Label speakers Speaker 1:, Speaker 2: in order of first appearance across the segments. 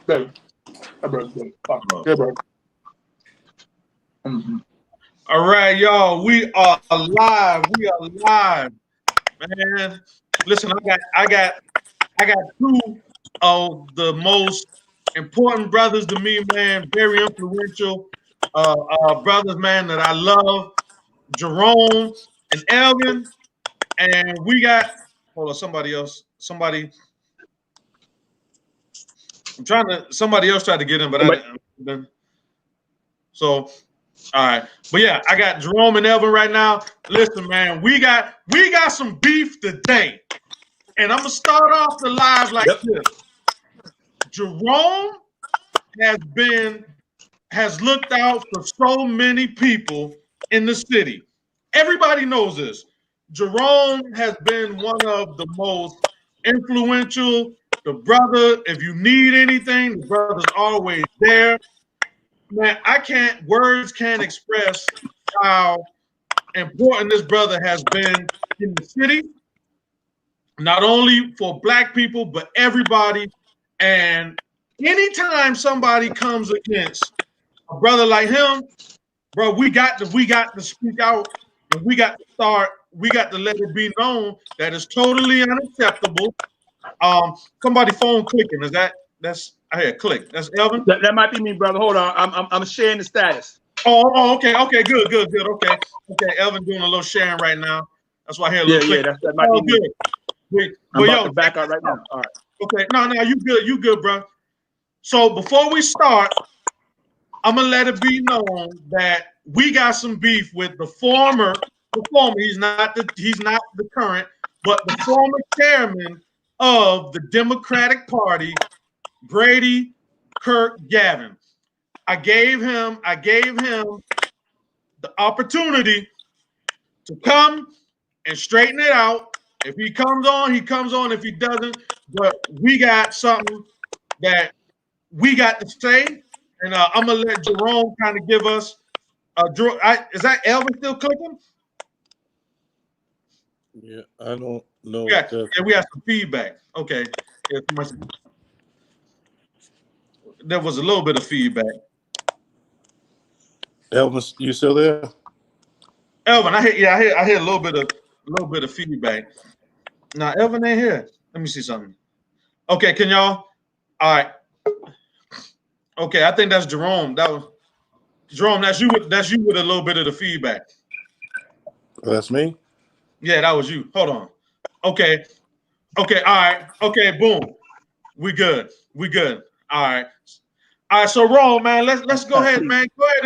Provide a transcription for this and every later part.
Speaker 1: Baby. Hey, bro. Hey, bro. Mm-hmm.
Speaker 2: All right, y'all. We are live. We are live, man. Listen, I got two of the most important brothers to me, man. Very influential brothers, man, that I love. Jerome and Elvin. And we got hold on, somebody else. Somebody else tried to get in, but I didn't. So all right. But yeah, I got Jerome and Elvin right now. Listen, man, we got some beef today. And I'm gonna start off the live like this. Jerome has looked out for so many people in the city. Everybody knows this. Jerome has been one of the most influential. The brother, if you need anything, the brother's always there. Man, words can't express how important this brother has been in the city, not only for black people, but everybody. And anytime somebody comes against a brother like him, bro, we got to speak out, and we got to let it be known that it's totally unacceptable. Somebody phone clicking. That's I hear click. That's Elvin.
Speaker 1: That might be me, brother. Hold on. I'm sharing the status.
Speaker 2: Okay, good. Okay, Elvin doing a little sharing right now. That's why I hear a little click.
Speaker 1: That might be
Speaker 2: good.
Speaker 1: I'm about to back out right now. All right.
Speaker 2: Okay, no, you good, bro. So before we start, I'm gonna let it be known that we got some beef with the former. He's not the current, but the former chairman of the Democratic Party, Brady Quirk Garvan. I gave him the opportunity to come and straighten it out. If he comes on, he comes on. If he doesn't, but we got something that we got to say, and I'm gonna let Jerome kind of give us. Is that Elvin still clicking?
Speaker 3: Yeah, I don't know.
Speaker 2: Yeah, we have some feedback. Okay, there was a little bit of feedback.
Speaker 3: Elvis, you still there?
Speaker 2: Elvin, I hear a little bit of feedback. Now Elvin ain't here. Let me see something. Okay, can y'all? All right. Okay, I think that's Jerome. That was Jerome. That's you with a little bit of the feedback.
Speaker 3: That's me.
Speaker 2: Yeah, that was you. Hold on. Okay. All right. Okay. Boom. We good. All right. So Rome, man, let's go ahead, man. Go ahead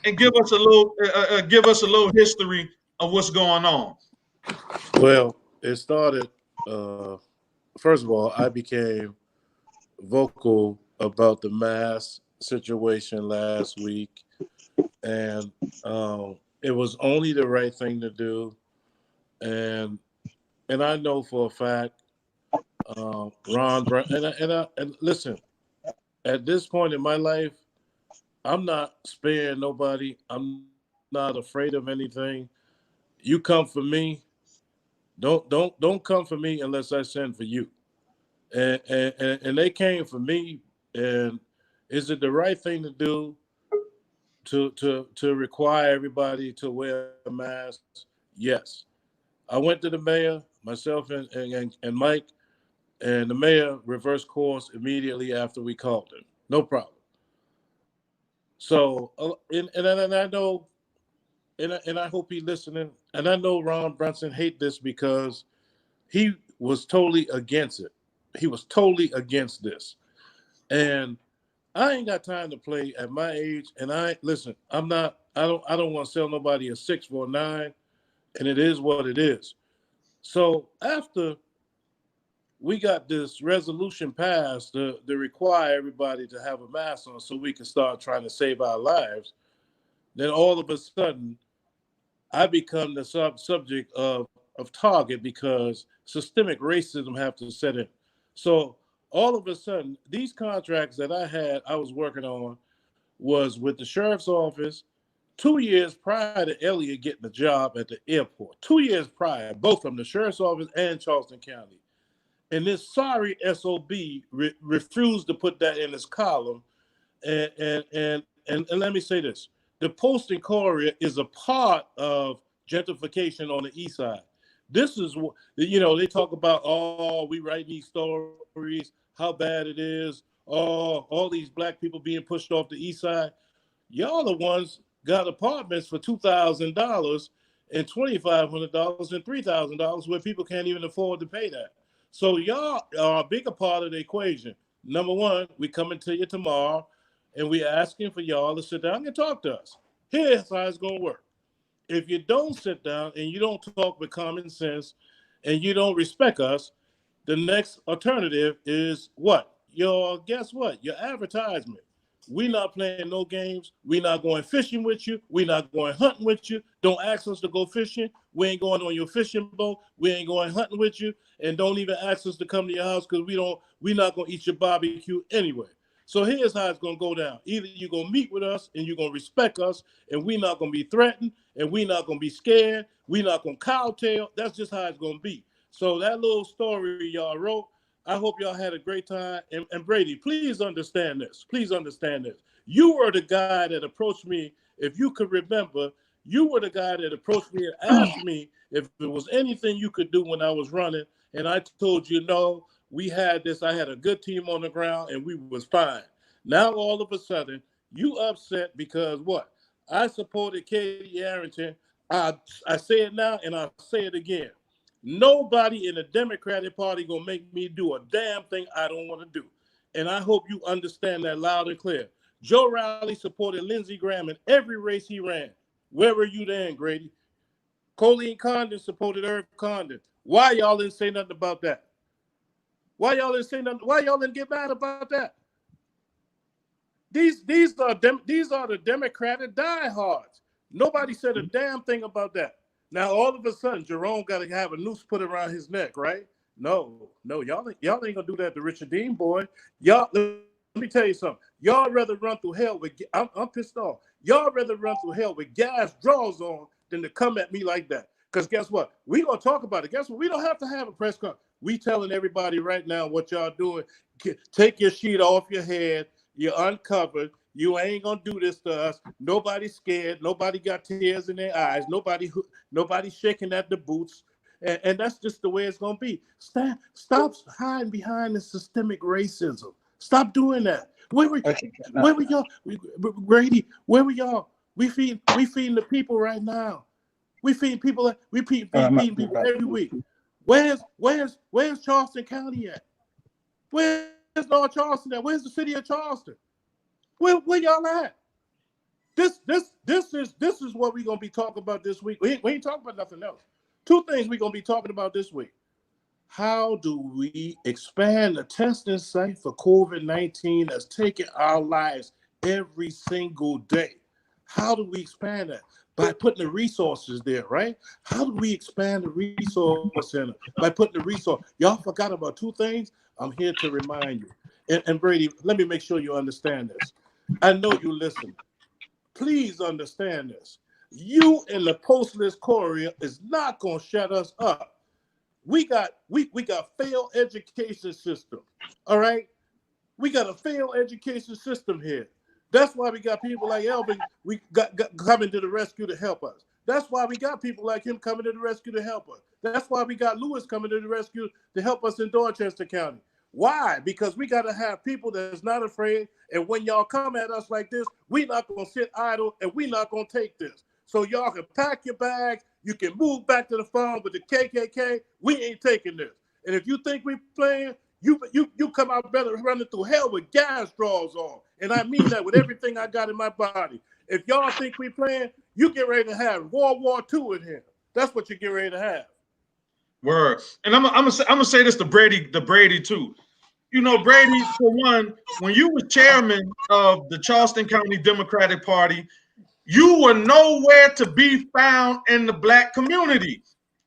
Speaker 2: and give us a little history of what's going on.
Speaker 3: Well, it started. First of all, I became vocal about the mask situation last week, and it was only the right thing to do. And I know for a fact, Ron Brown. And listen, at this point in my life, I'm not sparing nobody. I'm not afraid of anything. You come for me. Don't come for me unless I send for you. And they came for me. And is it the right thing to do to require everybody to wear a mask? Yes. I went to the mayor, myself and Mike, and the mayor reversed course immediately after we called him. No problem. So, and I know, and I hope he's listening. And I know Ron Brunson hate this because he was totally against it. He was totally against this. And I ain't got time to play at my age. And I don't want to sell nobody a 6 for a 9. And it is what it is. So after we got this resolution passed to require everybody to have a mask on so we can start trying to save our lives, then all of a sudden I become the subject of target because systemic racism have to set in. So all of a sudden, these contracts that I was working on was with the sheriff's office 2 years prior to Elliott getting a job at the airport. 2 years prior, both from the sheriff's office and Charleston County. And this sorry SOB refused to put that in his column. And let me say this. The Post and Courier is a part of gentrification on the east side. This is what, they talk about, oh, we write these stories, how bad it is, oh, all these black people being pushed off the east side. Y'all the ones got apartments for $2,000 and $2,500 and $3,000 where people can't even afford to pay that. So y'all are a bigger part of the equation. Number one, we coming to you tomorrow and we asking for y'all to sit down and talk to us. Here's how it's going to work. If you don't sit down and you don't talk with common sense and you don't respect us, the next alternative is what? Guess what? Your advertisement. We're not playing no games. We're not going fishing with you. We're not going hunting with you. Don't ask us to go fishing. We ain't going on your fishing boat. We ain't going hunting with you. And don't even ask us to come to your house because we're not going to eat your barbecue anyway. So here's how it's going to go down. Either you're going to meet with us and you're going to respect us and we're not going to be threatened and we're not going to be scared. We're not going to cowtail. That's just how it's going to be. So that little story y'all wrote, I hope y'all had a great time. And Brady, please understand this. Please understand this. You were the guy that approached me. If you could remember, you were the guy that approached me and asked me if there was anything you could do when I was running. And I told you, no, we had this. I had a good team on the ground and we was fine. Now, all of a sudden, you upset because what? I supported Katie Arrington. I say it now and I'll say it again. Nobody in the Democratic Party gonna make me do a damn thing I don't want to do. And I hope you understand that loud and clear. Joe Rowley supported Lindsey Graham in every race he ran. Where were you then, Grady? Colleen Condon supported Irv Condon. Why y'all didn't say nothing about that? Why y'all didn't say nothing? Why y'all didn't get mad about that? These are the Democratic diehards. Nobody said a damn thing about that. Now all of a sudden, Jerome got to have a noose put around his neck, right? No, y'all ain't gonna do that to Richard Dean, boy. Y'all, let me tell you something. Y'all rather run through hell with. I'm pissed off. Y'all rather run through hell with gas drawers on than to come at me like that. Because guess what? We gonna talk about it. Guess what? We don't have to have a press conference. We telling everybody right now what y'all doing. Take your sheet off your head. You're uncovered. You ain't gonna do this to us. Nobody's scared. Nobody got tears in their eyes. Nobody shaking at the boots. And that's just the way it's gonna be. Stop hiding behind the systemic racism. Stop doing that. Where were y'all? Grady, where were y'all? We feeding the people right now. We feeding people. We feeding people every week. Where's Charleston County at? Where's North Charleston at? Where's the city of Charleston? Where y'all at? This is what we're gonna be talking about this week. We ain't talking about nothing else. Two things we're gonna be talking about this week. How do we expand the testing site for COVID-19 that's taking our lives every single day? How do we expand that? By putting the resources there, right? How do we expand the resource center? By putting the resource. Y'all forgot about two things. I'm here to remind you. And Brady, let me make sure you understand this. I know you listen. Please understand this. You and the Postless Courier is not going to shut us up. We got failed education system. All right, we got a failed education system here. That's why we got people like Elvin. We got coming to the rescue to help us. That's why we got people like him coming to the rescue to help us. That's why we got Lewis coming to the rescue to help us in Dorchester County. Why? Because we got to have people that's not afraid. And when y'all come at us like this, we not going to sit idle and we not going to take this. So y'all can pack your bags. You can move back to the farm with the KKK. We ain't taking this. And if you think we playing, you come out better running through hell with gas drawers on. And I mean that with everything I got in my body. If y'all think we playing, you get ready to have World War II in here. That's what you get ready to have.
Speaker 2: Word. And I'm gonna say this to Brady too. You know, Brady, for one, when you were chairman of the Charleston County Democratic Party, you were nowhere to be found in the black community.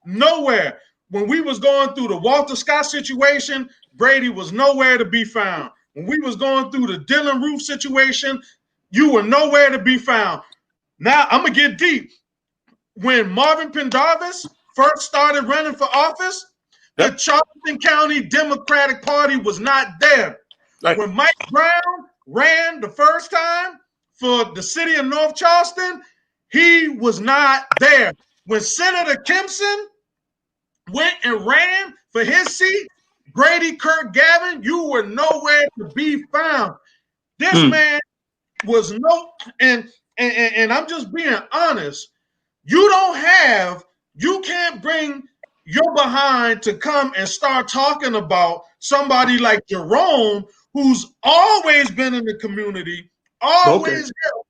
Speaker 2: Nowhere. When we was going through the Walter Scott situation, Brady was nowhere to be found. When we was going through the Dylan Roof situation, you were nowhere to be found. Now, I'm going to get deep. When Marvin Pendarvis first started running for office, the Charleston County Democratic Party was not there.
Speaker 3: Right.
Speaker 2: When Mike Brown ran the first time for the city of North Charleston, he was not there. When Senator Kempson went and ran for his seat, Brady Quirk Garvan, you were nowhere to be found. This man was and I'm just being honest. You can't bring your behind to come and start talking about somebody like Jerome, who's always been in the community, always helped.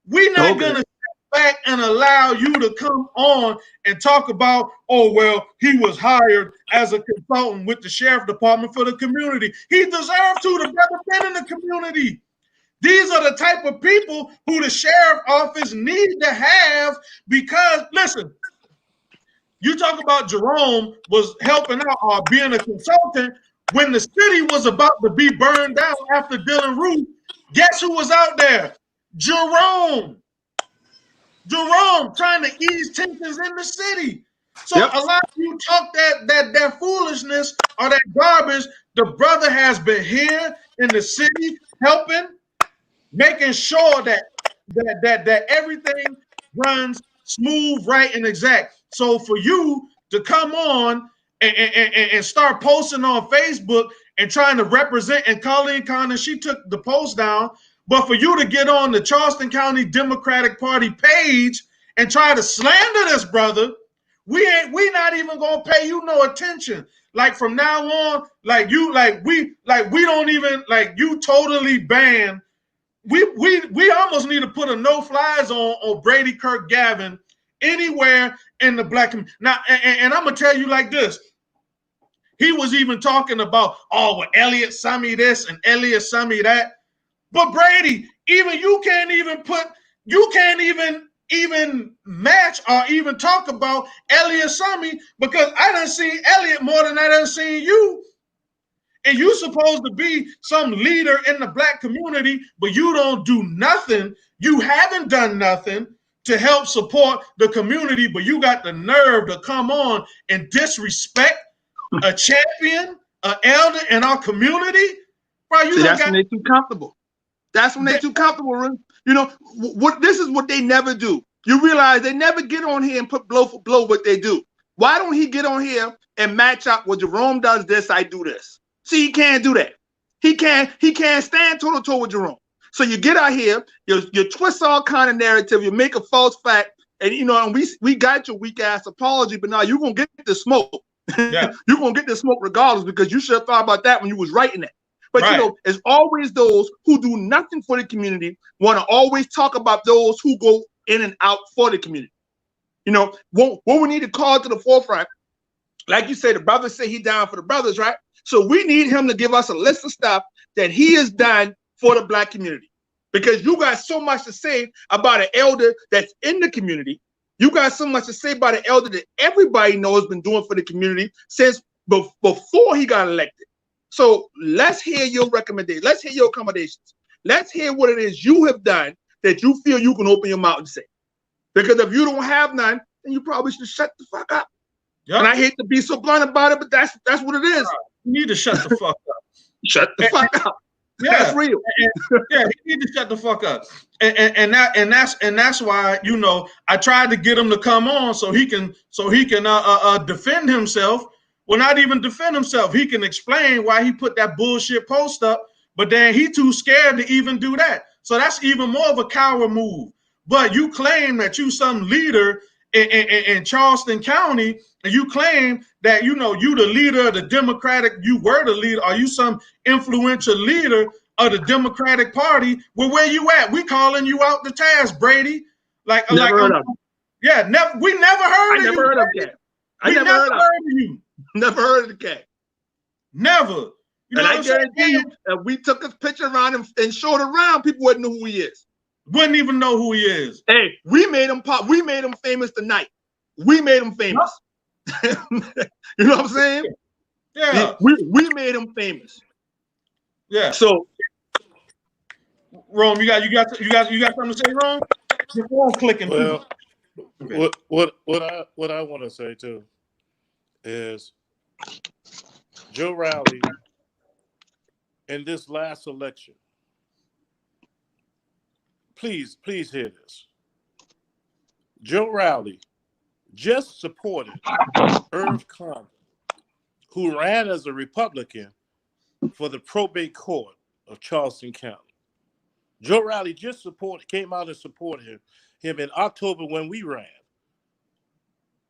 Speaker 2: We're not going to step back and allow you to come on and talk about, oh, well, he was hired as a consultant with the sheriff department for the community. He deserved to. The brother been in the community. These are the type of people who the sheriff office need to have because, listen, you talk about Jerome was helping out or being a consultant when the city was about to be burned down after Dylan Roof. Guess who was out there? Jerome. Jerome trying to ease tensions in the city. So a lot of you talk that foolishness or that garbage. The brother has been here in the city helping, making sure that everything runs smooth, right, and exact. So for you to come on and start posting on Facebook and trying to represent, and Colleen Connor, she took the post down, but for you to get on the Charleston County Democratic Party page and try to slander this brother, we not even gonna pay you no attention. Like from now on, we don't even, like, you totally banned. We almost need to put a no-fly zone on Brady Quirk Garvan anywhere in the black community. Now, and I'm gonna tell you like this. He was even talking about, oh, well, Elliott sent me this and Elliott sent me that. But Brady, you can't even match or even talk about Elliott Summy, because I done seen Elliott more than I done seen you. And you supposed to be some leader in the black community, but you don't do nothing. You haven't done nothing to help support the community, but you got the nerve to come on and disrespect a champion, an elder in our community. Bro,
Speaker 1: that's when they're too comfortable. That's when they're too comfortable. You know, this is what they never do. You realize they never get on here and put blow for blow what they do. Why don't he get on here and match up? Well, Jerome does this, I do this. See, he can't do that. He can't stand toe-to-toe with Jerome. So you get out here, you twist all kind of narrative, you make a false fact, and and we got your weak ass apology, but now you're gonna get the smoke. Yeah. You're gonna get the smoke regardless, because you should have thought about that when you was writing that. But it's always those who do nothing for the community want to always talk about those who go in and out for the community. What we need to call to the forefront, like you say, the brothers say he down for the brothers, right? So we need him to give us a list of stuff that he has done for the black community, because you got so much to say about an elder that's in the community. You got so much to say about an elder that everybody knows has been doing for the community since before he got elected. So let's hear your recommendations. Let's hear your accommodations. Let's hear what it is you have done that you feel you can open your mouth and say. Because if you don't have none, then you probably should shut the fuck up. Yep. And I hate to be so blunt about it, but that's what it is.
Speaker 2: You need to shut the fuck up.
Speaker 1: Shut the fuck up.
Speaker 2: Yeah,
Speaker 1: that's real.
Speaker 2: Yeah, he need to shut the fuck up. And that's why, I tried to get him to come on so he can defend himself. Well, not even defend himself. He can explain why he put that bullshit post up, but then he too scared to even do that. So that's even more of a coward move. But you claim that you some leader in Charleston County, and you claim that you the leader of the Democratic, you were the leader, are you some influential leader of the Democratic Party? Well, where you at? We calling you out the task, Brady. We never heard of you. I never heard of that. I never heard of you. Never heard of the cat. Never.
Speaker 1: And I guarantee you, if we took his picture around and showed around, people wouldn't know who he is.
Speaker 2: Wouldn't even know who he is.
Speaker 1: Hey, we made him pop. We made him famous tonight. We made him famous. You know what I'm saying?
Speaker 2: Yeah.
Speaker 1: We made him famous.
Speaker 2: Yeah.
Speaker 1: So,
Speaker 2: Rome, you got something to say, Rome? Before clicking.
Speaker 3: Well, what I want to say too is Joe Rowley, in this last election, please hear this. Joe Rowley just supported Irv Condon, who ran as a Republican for the probate court of Charleston County. Joe Rowley just came out and supported him in October when we ran.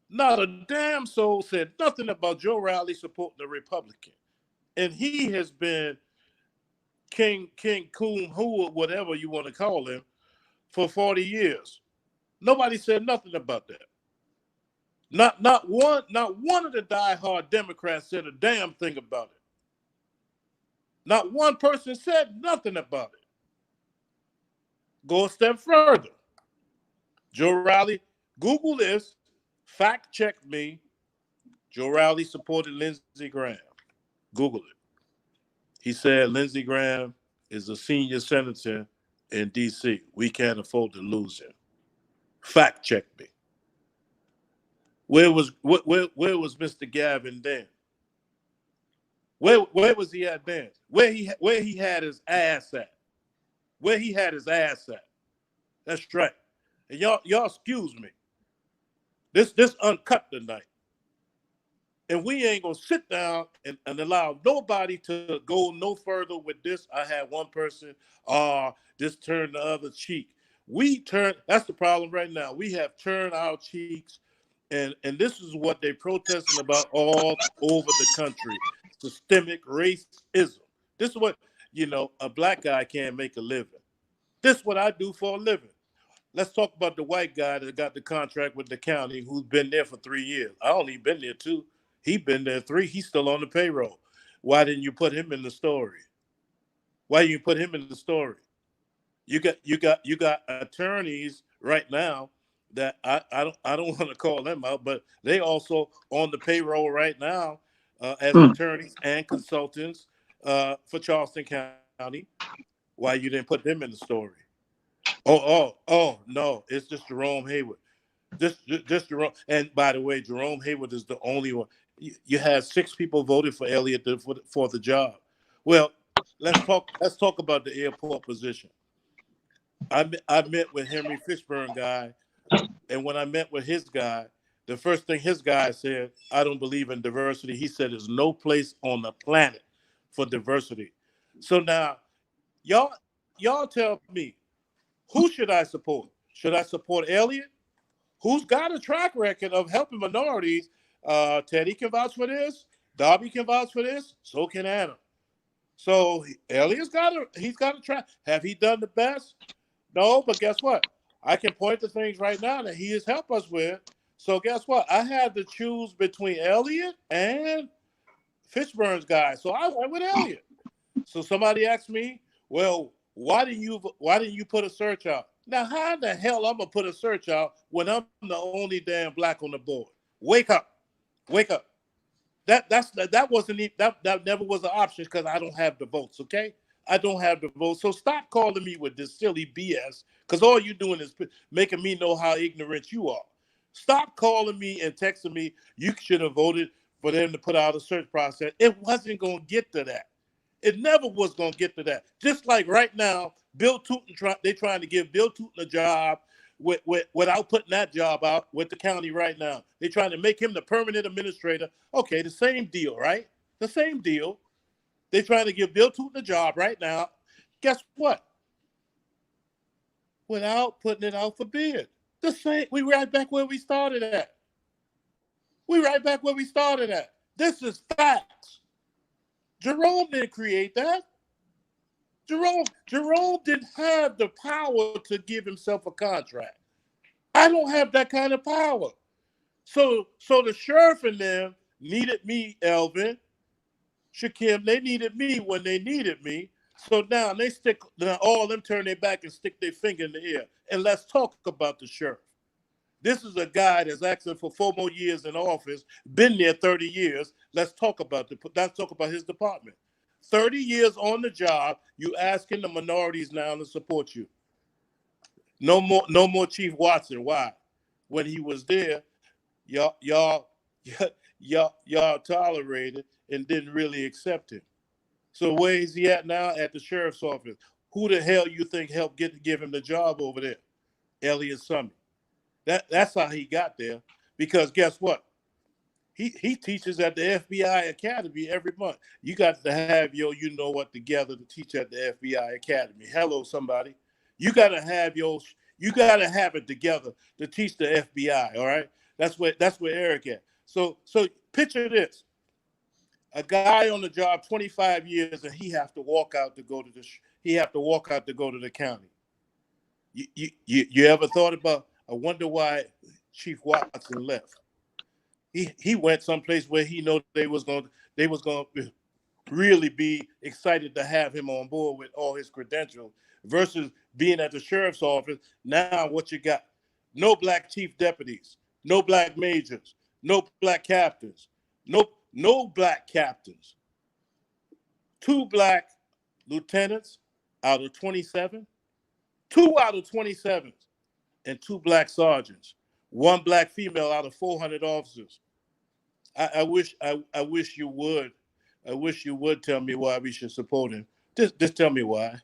Speaker 3: Not a damn soul said nothing about Joe Rowley supporting the Republican. And he has been King Coon, who or whatever you want to call him, for 40 years. Nobody said nothing about that. Not one of the diehard Democrats said a damn thing about it. Not one person said nothing about it. Go a step further. Joe Rowley, Google this, fact check me. Joe Rowley supported Lindsey Graham. Google it. He said Lindsey Graham is a senior senator in D.C. We can't afford to lose him. Fact check me. Where was Mr. Garvan then? Where was he at then? Where he had his ass at? Where he had his ass at? That's right. And y'all excuse me. This uncut tonight. And we ain't gonna sit down and allow nobody to go no further with this. I had one person, this turned the other cheek. That's the problem right now. We have turned our cheeks, and this is what they're protesting about all over the country. Systemic racism. This is what, a black guy can't make a living. This is what I do for a living. Let's talk about the white guy that got the contract with the county who's been there for 3 years. I only been there 2. He been there 3. He's still on the payroll. Why didn't you put him in the story? Why didn't you put him in the story? You got attorneys right now that I don't want to call them out, but they also on the payroll right now as attorneys and consultants for Charleston County. Why you didn't put them in the story? Oh no, it's just Jerome Hayward. Just Jerome. And by the way, Jerome Hayward is the only one. You had 6 people voted for Elliott for the job. Well, let's talk about the airport position. I met with Henry Fishburne guy, and when I met with his guy, the first thing his guy said, I don't believe in diversity. He said there's no place on the planet for diversity. So now, y'all tell me, who should I support? Should I support Elliott, who's got a track record of helping minorities? Teddy can vouch for this. Darby can vouch for this. So can Anna. So Elliott's got a track. Have he done the best? No, but guess what? I can point to things right now that he has helped us with. So guess what? I had to choose between Elliott and Fishburne's guy. So I went with Elliott. So somebody asked me, well, why didn't you put a search out? Now, how the hell I'm gonna put a search out when I'm the only damn black on the board? Wake up. That never was an option because I don't have the votes. Okay, I don't have the votes. So stop calling me with this silly BS because all you're doing is making me know how ignorant you are. Stop calling me and texting me. You should have voted for them to put out a search process. It wasn't gonna get to that. It never was going to get to that. Just like right now, Bill Tootin, they're trying to give Bill Tootin a job without putting that job out with the county right now. They're trying to make him the permanent administrator. Okay, the same deal, right? The same deal. They're trying to give Bill Tootin a job right now. Guess what? Without putting it out for bid. The same. We right back where we started at. This is facts. Jerome didn't create that. Jerome didn't have the power to give himself a contract. I don't have that kind of power. So the sheriff and them needed me, Elvin, Shakim. They needed me when they needed me. So now all of them turn their back and stick their finger in the air. And let's talk about the sheriff. This is a guy that's asking for 4 more years in office, been there 30 years. Let's talk about his department. 30 years on the job, you asking the minorities now to support you. No more Chief Watson. Why? When he was there, y'all y'all tolerated and didn't really accept him. So where is he at now? At the sheriff's office. Who the hell you think helped give him the job over there? Elliot Summey. That's how he got there. Because guess what? He teaches at the FBI Academy every month. You got to have you know what together to teach at the FBI Academy. Hello, somebody. You got to have it together to teach the FBI. All right, that's where Eric at. So picture this: a guy on the job 25 years, and he have to walk out to go to the county. You ever thought about? I wonder why Chief Watson left. He went someplace where he know they was going to really be excited to have him on board with all his credentials versus being at the sheriff's office. Now what you got? No black chief deputies, no black majors, no black captains, no black captains. 2 black lieutenants out of 27, 2 out of 27, and 2 black sergeants. 1 black female out of 400 officers. I wish you would. I wish you would tell me why we should support him. Just tell me why.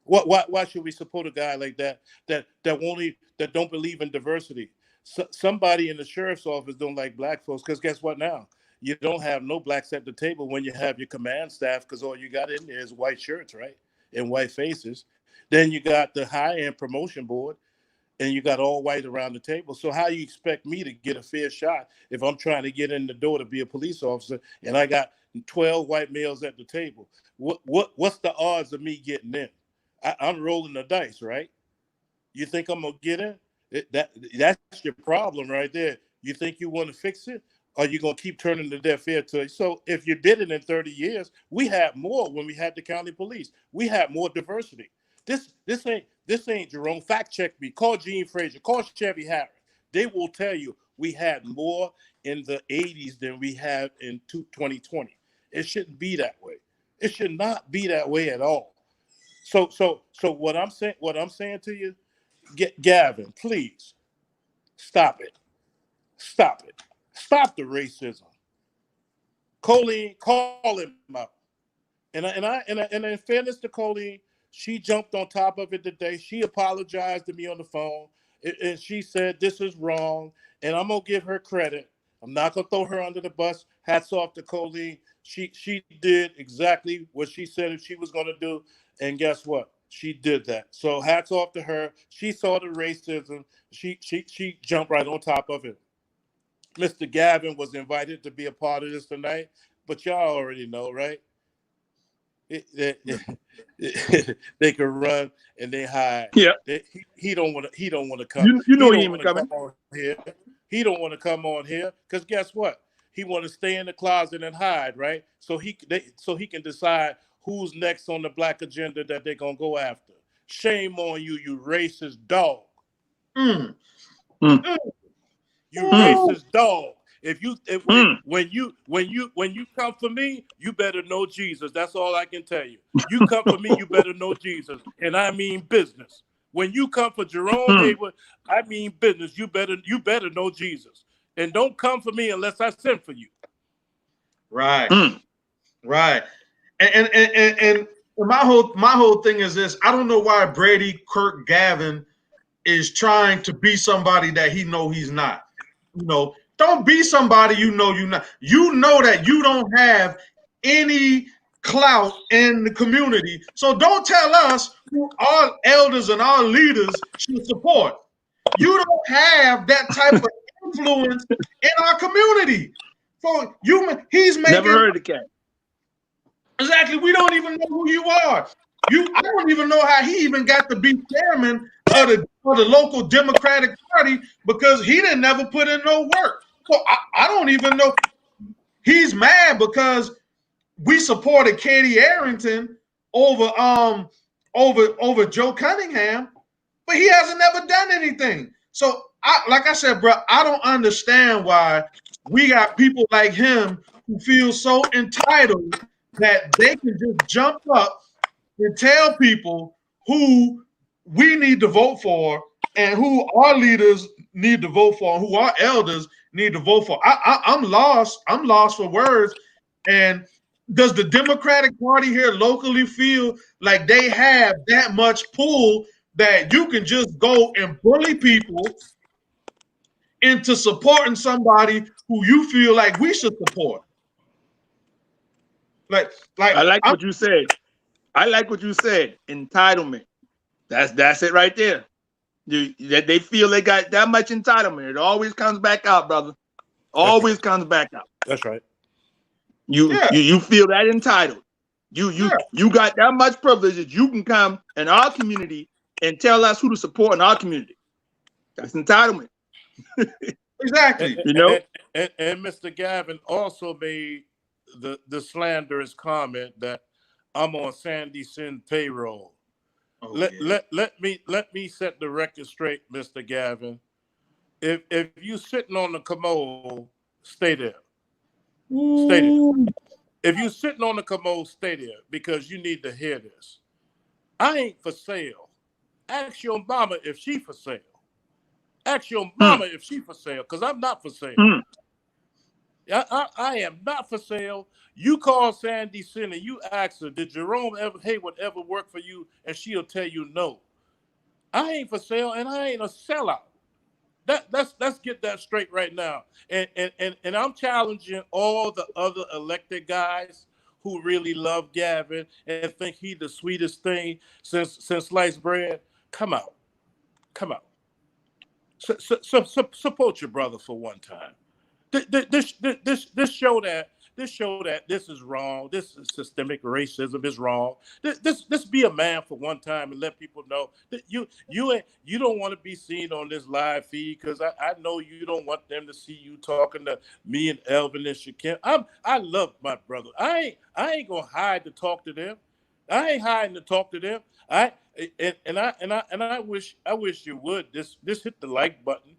Speaker 3: Why should we support a guy like that don't believe in diversity? Somebody in the sheriff's office don't like black folks because guess what now? You don't have no blacks at the table when you have your command staff because all you got in there is white shirts, right? And white faces. Then you got the high-end promotion board. And you got all white around the table. So how you expect me to get a fair shot if I'm trying to get in the door to be a police officer and I got 12 white males at the table? What's the odds of me getting in? I'm rolling the dice, right? You think I'm gonna get in? That's your problem right there. You think you want to fix it? Or you gonna keep turning the deaf ear to it? So if you did it in 30 years, we had more when we had the county police. We had more diversity. This ain't Jerome. Fact check me. Call Gene Frazier. Call Chevy Harris. They will tell you we had more in the 80s than we have in 2020. It shouldn't be that way. It should not be that way at all. So what I'm saying to you, Gavin, please stop it. Stop it. Stop the racism. Colleen, call him out. And in fairness to Colleen, she jumped on top of it today. She apologized to me on the phone, and she said this is wrong. And I'm gonna give her credit. I'm not gonna throw her under the bus. Hats off to Colleen. She did exactly what she said she was gonna do, and guess what? She did that. So hats off to her. She saw the racism. She jumped right on top of it. Mr. Gavin was invited to be a part of this tonight, but y'all already know, right? They can run and they hide.
Speaker 1: Yeah.
Speaker 3: He don't want to come.
Speaker 1: You know he ain't coming.
Speaker 3: He don't want to come on here because guess what? He want to stay in the closet and hide, right? So he can decide who's next on the black agenda that they're gonna go after. Shame on you, you racist dog. You racist dog. When you come for me, you better know Jesus. That's all I can tell you. You come for me, you better know Jesus, and I mean business. When you come for Jerome Hayward, I mean business. You better know Jesus, and don't come for me unless I send for you.
Speaker 2: Right, right. And my whole thing is this: I don't know why Brady Quirk Garvan is trying to be somebody that he know he's not. You know. Don't be somebody you know you're not. You know that you don't have any clout in the community. So don't tell us who our elders and our leaders should support. You don't have that type of influence in our community. So he's making.
Speaker 1: Never heard of the cat.
Speaker 2: Exactly. We don't even know who you are. I don't even know how he even got to be chairman of the local Democratic Party because he didn't never put in no work. So I don't even know. He's mad because we supported Katie Arrington over Joe Cunningham, but he hasn't never done anything. So like I said, bro, I don't understand why we got people like him who feel so entitled that they can just jump up and tell people who we need to vote for and who our leaders need to vote for and who our elders need to vote for. I'm lost. I'm lost for words. And does the Democratic Party here locally feel like they have that much pull that you can just go and bully people into supporting somebody who you feel like we should support?
Speaker 1: I like what you said. I like what you said. Entitlement. That's it right there. That they feel they got that much entitlement. It always comes back out, brother. Always comes back out.
Speaker 3: That's right.
Speaker 1: You feel that entitled. You got that much privilege that you can come in our community and tell us who to support in our community. That's entitlement.
Speaker 2: Exactly.
Speaker 3: And,
Speaker 1: You know?
Speaker 3: and Mr. Garvan also made the slanderous comment that I'm on Sandy Sin payroll.
Speaker 2: Oh,
Speaker 3: Let me set the record straight, Mr. Garvan. If you sitting on the commode, stay there. Stay there. If you sitting on the commode, stay there, because you need to hear this. I ain't for sale. Ask your mama if she for sale. Ask your mama if she for sale, because I'm not for sale. I am not for sale. You call Sandy Sin and you ask her, did Jerome Hayward ever work for you? And she'll tell you no. I ain't for sale, and I ain't a sellout. Let's get that straight right now. And I'm challenging all the other elected guys who really love Gavin and think he the sweetest thing since sliced bread. Come out. Support your brother for one time. This show that this is wrong. This is systemic racism is wrong. This be a man for one time and let people know that you don't want to be seen on this live feed, because I know you don't want them to see you talking to me and Elvin and Shaquem. I love my brother. I ain't gonna hide to talk to them. I ain't hiding to talk to them. I wish you would just hit the like button.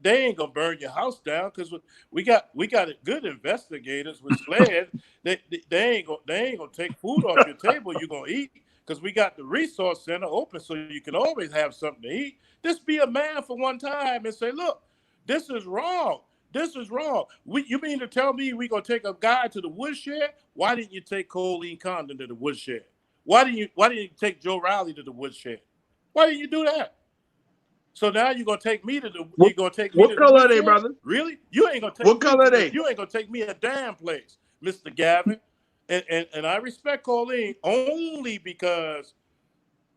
Speaker 3: They ain't gonna burn your house down, because we got good investigators with sleds. They ain't gonna take food off your table. You're gonna eat, because we got the resource center open, so you can always have something to eat. Just be a man for one time and say, look, this is wrong. This is wrong. You mean to tell me we gonna take a guy to the woodshed? Why didn't you take Colleen Condon to the woodshed? Why didn't you take Joe Riley to the woodshed? Why didn't you do that? So now you're gonna take me to the. You're gonna take me.
Speaker 1: What color are they, brother?
Speaker 3: Really? You ain't gonna take.
Speaker 1: What color are they?
Speaker 3: You ain't gonna take me a damn place, Mr. Gavin. And I respect Colleen only because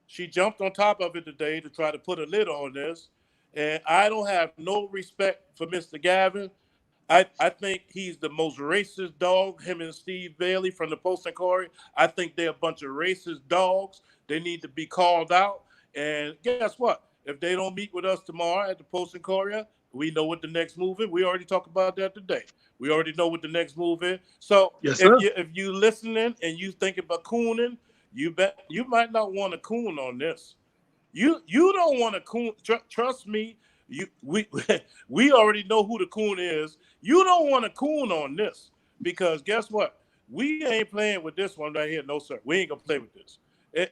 Speaker 3: she jumped on top of it today to try to put a lid on this. And I don't have no respect for Mr. Gavin. I think he's the most racist dog, him and Steve Bailey from the Post and Courier. I think they're a bunch of racist dogs. They need to be called out. And guess what? If they don't meet with us tomorrow at the Post and Courier, we know what the next move is. We already talked about that today. We already know what the next move is. So if you listening and you thinking about cooning, you might not want to coon on this. You don't want to coon. Trust me. We already know who the coon is. You don't want to coon on this, because guess what? We ain't playing with this one right here. No, sir. We ain't gonna play with this.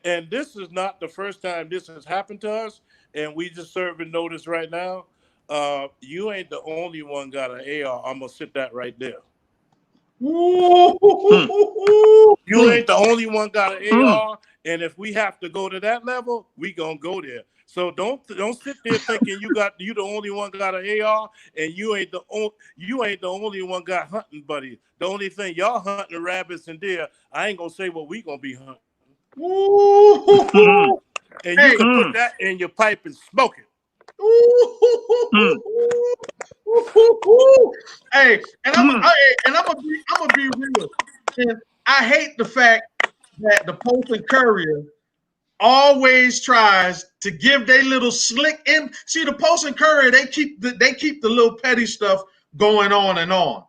Speaker 3: And this is not the first time this has happened to us. And we just serving notice right now. You ain't the only one got an AR. I'm gonna sit that right there. You ain't the only one got an AR. And if we have to go to that level, we gonna go there. So don't sit there thinking you the only one got an AR, and you ain't the only one got hunting buddies. The only thing y'all hunting rabbits and deer. I ain't gonna say what we gonna be hunting. And you can put that in your pipe and smoke it.
Speaker 2: Hey, and I'm gonna be real. And I hate the fact that the Post and Courier always tries to give their little slick in. See, the Post and Courier, they keep the little petty stuff going on and on.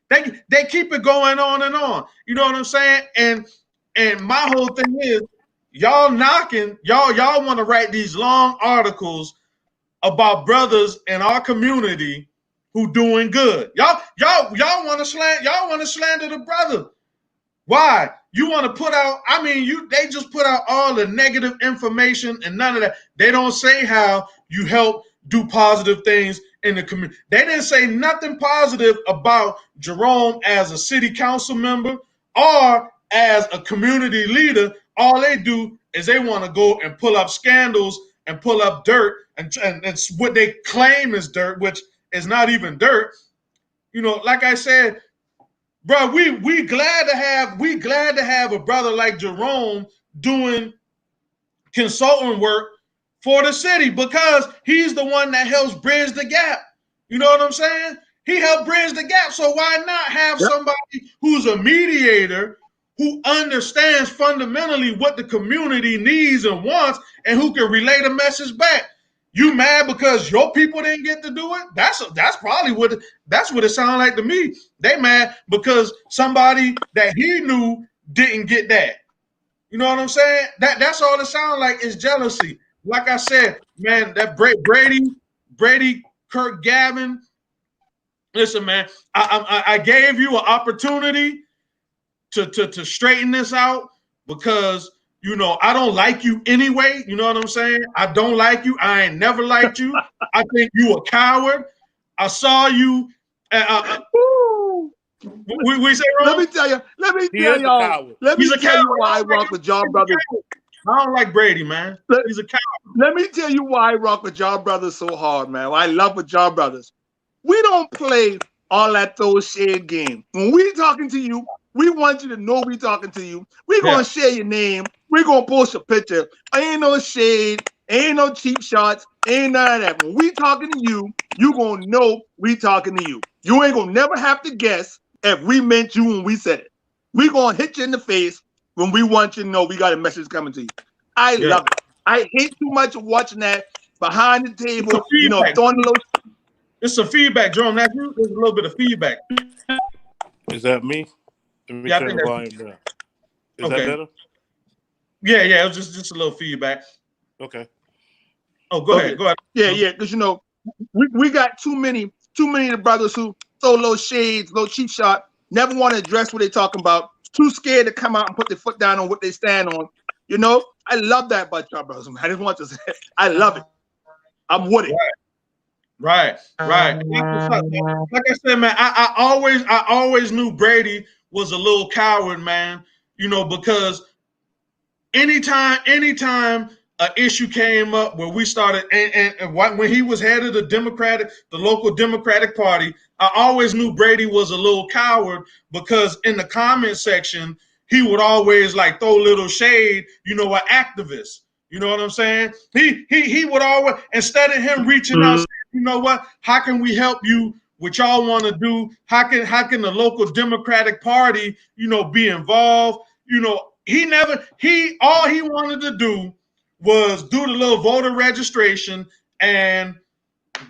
Speaker 2: They keep it going on and on. You know what I'm saying? And my whole thing is, y'all want to write these long articles about brothers in our community who doing good. Y'all want to slander the brother. Why? You want to put out, they just put out all the negative information and none of that. They don't say how you help do positive things in the community. They didn't say nothing positive about Jerome as a city council member or as a community leader. All they do is they want to go and pull up scandals and pull up dirt, and it's what they claim is dirt, which is not even dirt. You know, like I said, bro, we glad to have a brother like Jerome doing consulting work for the city because he's the one that helps bridge the gap. You know what I'm saying? He helped bridge the gap. So why not have somebody who's a mediator who understands fundamentally what the community needs and wants and who can relay the message back? You mad because your people didn't get to do it? That's probably what it sounded like to me. They mad because somebody that he knew didn't get that. You know what I'm saying? That's all it sounds like is jealousy. Like I said, man, that Brady Quirk Garvan. Listen, man, I gave you an opportunity to straighten this out because you know I don't like you anyway. You know what I'm saying? I don't like you. I ain't never liked you. I think you a coward. I saw you. We say wrong?
Speaker 1: Let me tell y'all why I rock with John Brothers.
Speaker 2: I don't like Brady, man. He's a coward.
Speaker 1: Let me tell you why I rock with John Brothers so hard, man. Why I love with John Brothers. We don't play all that throw shade game. When we talking to you, we want you to know we talking to you. We're gonna share your name. We're gonna post a picture. Ain't no shade, ain't no cheap shots, ain't none of that. When we talking to you, you gonna know we talking to you. You ain't gonna never have to guess if we meant you when we said it. We gonna hit you in the face when we want you to know we got a message coming to you. I love it. I hate too much watching that behind the table, you know, throwing a little.
Speaker 2: It's some feedback, Jerome. That's you. There's a little bit of feedback.
Speaker 3: Is that me? Let me turn the volume down. Is that better?
Speaker 2: Yeah. It was just a little feedback.
Speaker 3: Okay.
Speaker 2: Oh, go ahead.
Speaker 1: Yeah. Because you know, we got too many of the brothers who throw little shades, little cheap shot, never want to address what they're talking about, too scared to come out and put their foot down on what they stand on. You know, I love that about y'all brothers. I just want to say, I love it. I'm with it.
Speaker 2: Right. Like I said, man, I always knew Brady was a little coward, man. You know, because anytime an issue came up where we started, and when he was head of the local Democratic Party, I always knew Brady was a little coward because in the comment section, he would always like throw little shade, you know, an activist. You know what I'm saying? He would always, instead of him reaching out, saying, you know what? How can we help you? What y'all want to do? How can the local Democratic Party, you know, be involved? You know, all he wanted to do was do the little voter registration, and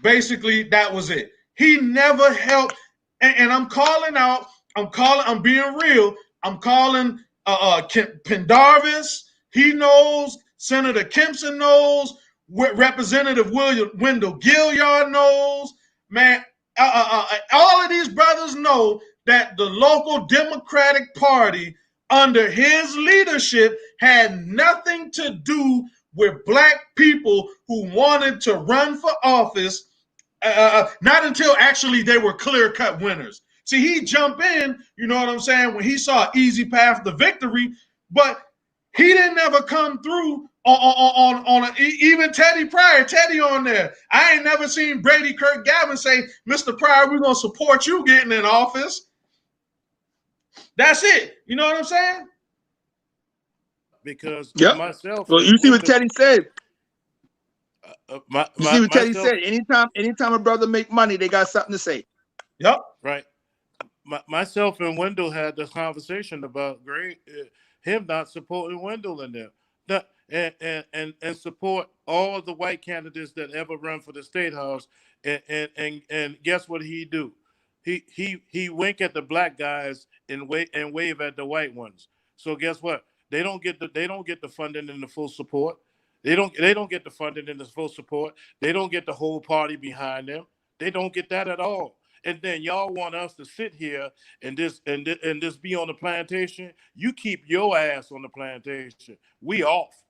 Speaker 2: basically that was it. He never helped, and I'm calling out. I'm being real. I'm calling Pendarvis. He knows. Senator Kempson knows. Representative Wendell Gilliard knows. Man, all of these brothers know that the local Democratic Party under his leadership had nothing to do with black people who wanted to run for office, not until actually they were clear-cut winners. See, he jumped in, you know what I'm saying, when he saw an easy path to victory, but he didn't ever come through on even Teddy Pryor. Teddy on there. I ain't never seen Brady Quirk Garvan say, Mr. Pryor, we're going to support you getting in office. That's it. You know what I'm saying?
Speaker 3: Because myself.
Speaker 1: Well, you see what Teddy said. You see what Teddy said. Anytime a brother make money, they got something to say.
Speaker 2: Yep.
Speaker 3: Right. Myself and Wendell had this conversation about him not supporting Wendell in there. And support all the white candidates that ever run for the state house. And guess what he do? He wink at the black guys and wave at the white ones. So guess what? They don't get the funding and the full support. They don't get the funding and the full support. They don't get the whole party behind them. They don't get that at all. And then y'all want us to sit here and just be on the plantation. You keep your ass on the plantation. We off.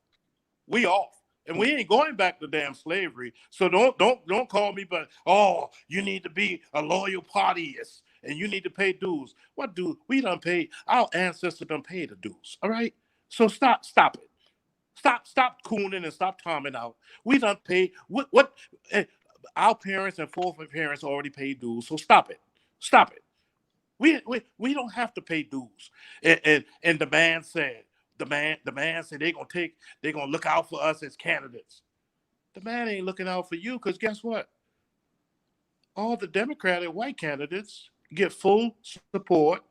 Speaker 3: And we ain't going back to damn slavery. So don't call me, but you need to be a loyal partyist and you need to pay dues. What dues? We done paid. Our ancestors done paid the dues. All right. So stop it. Stop cooning and stop tomming out. We done paid what our parents and foreparents already paid dues. So stop it. Stop it. We don't have to pay dues. And the man said they're gonna look out for us as candidates. The man ain't looking out for you because guess what? All the Democratic white candidates get full support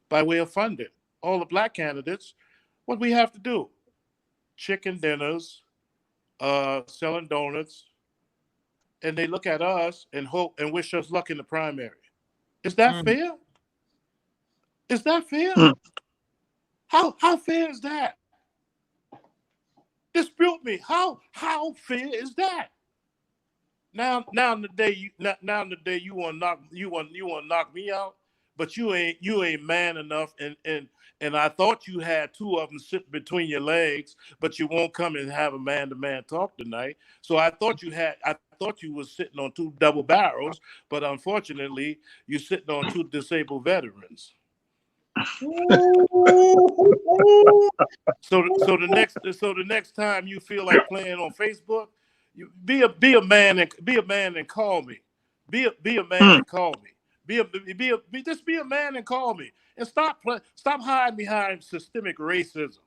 Speaker 3: by way of funding. All the black candidates, what we have to do? Chicken dinners, selling donuts, and they look at us and hope and wish us luck in the primary. Is that fair? Is that fair? How fair is that? Dispute me. How fair is that? Now in the day you want to knock me out, but you ain't man enough and I thought you had two of them sitting between your legs, but you won't come and have a man-to-man talk tonight. So I thought you was sitting on two double barrels, but unfortunately you're sitting on two disabled veterans. So the next time you feel like playing on Facebook, you be a man and call me. Be a man and call me. Just be a man and call me. And stop hiding behind systemic racism.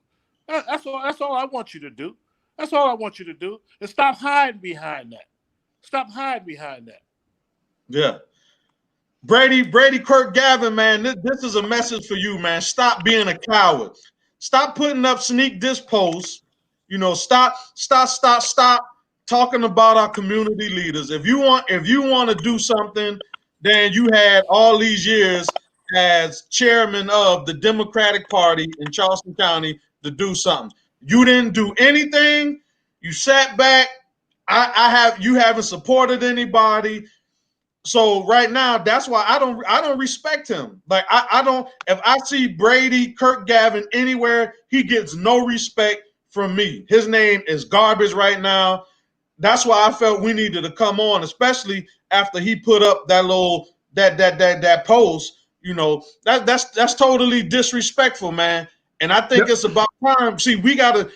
Speaker 3: That's all I want you to do. That's all I want you to do. And stop hiding behind that. Stop hiding behind that.
Speaker 2: Yeah. Brady Quirk Garvan, man, this is a message for you, man. Stop being a coward. Stop putting up sneak diss posts. Stop talking about our community leaders. If you want to do something, then you had all these years as chairman of the Democratic Party in Charleston County to do something. You didn't do anything. You sat back. You haven't supported anybody. So right now, that's why I don't respect him. Like I don't. If I see Brady Quirk Garvan anywhere, he gets no respect from me. His name is garbage right now. That's why I felt we needed to come on, especially after he put up that little that post. That's totally disrespectful, man. And I think it's about time. See, we gotta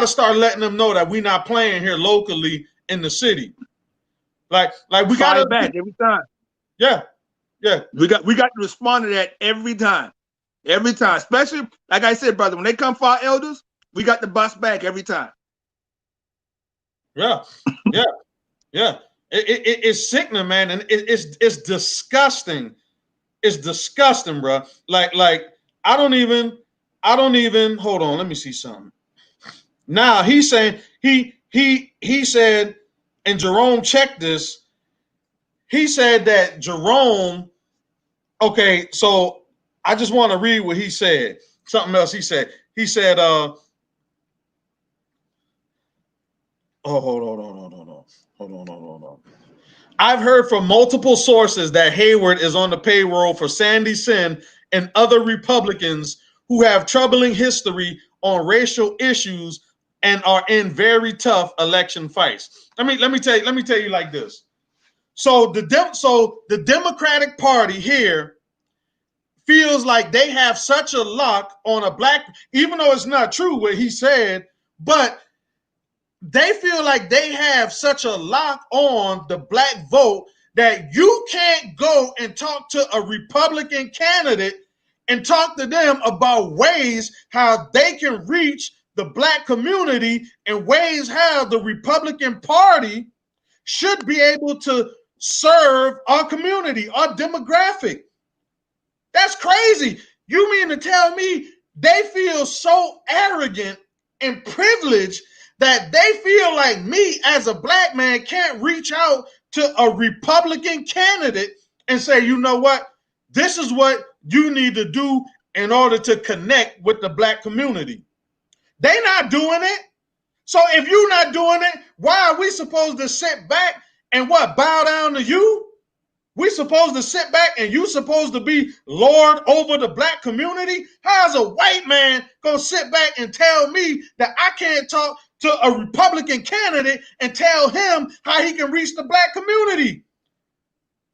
Speaker 2: start letting them know that we're not playing here locally in the city. Like we gotta
Speaker 1: back every time.
Speaker 2: Yeah.
Speaker 1: We got to respond to that every time. Every time. Especially, like I said, brother, when they come for our elders, we got to bust back every time.
Speaker 2: Yeah. It's sickening, man, and it's disgusting. It's disgusting, bro. Like I don't even hold on. Let me see something. Now he's saying he said, and Jerome checked this. He said that Jerome. Okay, so I just want to read what he said. Something else he said. He said, hold on. I've heard from multiple sources that Hayward is on the payroll for Sandy Sin and other Republicans who have troubling history on racial issues and are in very tough election fights. Let me tell you like this. So the Democratic Party here feels like they have such a lock on a black, even though it's not true what he said, but they feel like they have such a lock on the black vote that you can't go and talk to a Republican candidate and talk to them about ways how they can reach the black community and ways how the Republican Party should be able to serve our community, our demographic. That's crazy. You mean to tell me they feel so arrogant and privileged that they feel like me as a black man can't reach out to a Republican candidate and say, you know what, this is what you need to do in order to connect with the black community. They're not doing it. So if you're not doing it, why are we supposed to sit back and bow down to you? We supposed to sit back and you supposed to be Lord over the black community? How's a white man gonna sit back and tell me that I can't talk to a Republican candidate and tell him how he can reach the black community?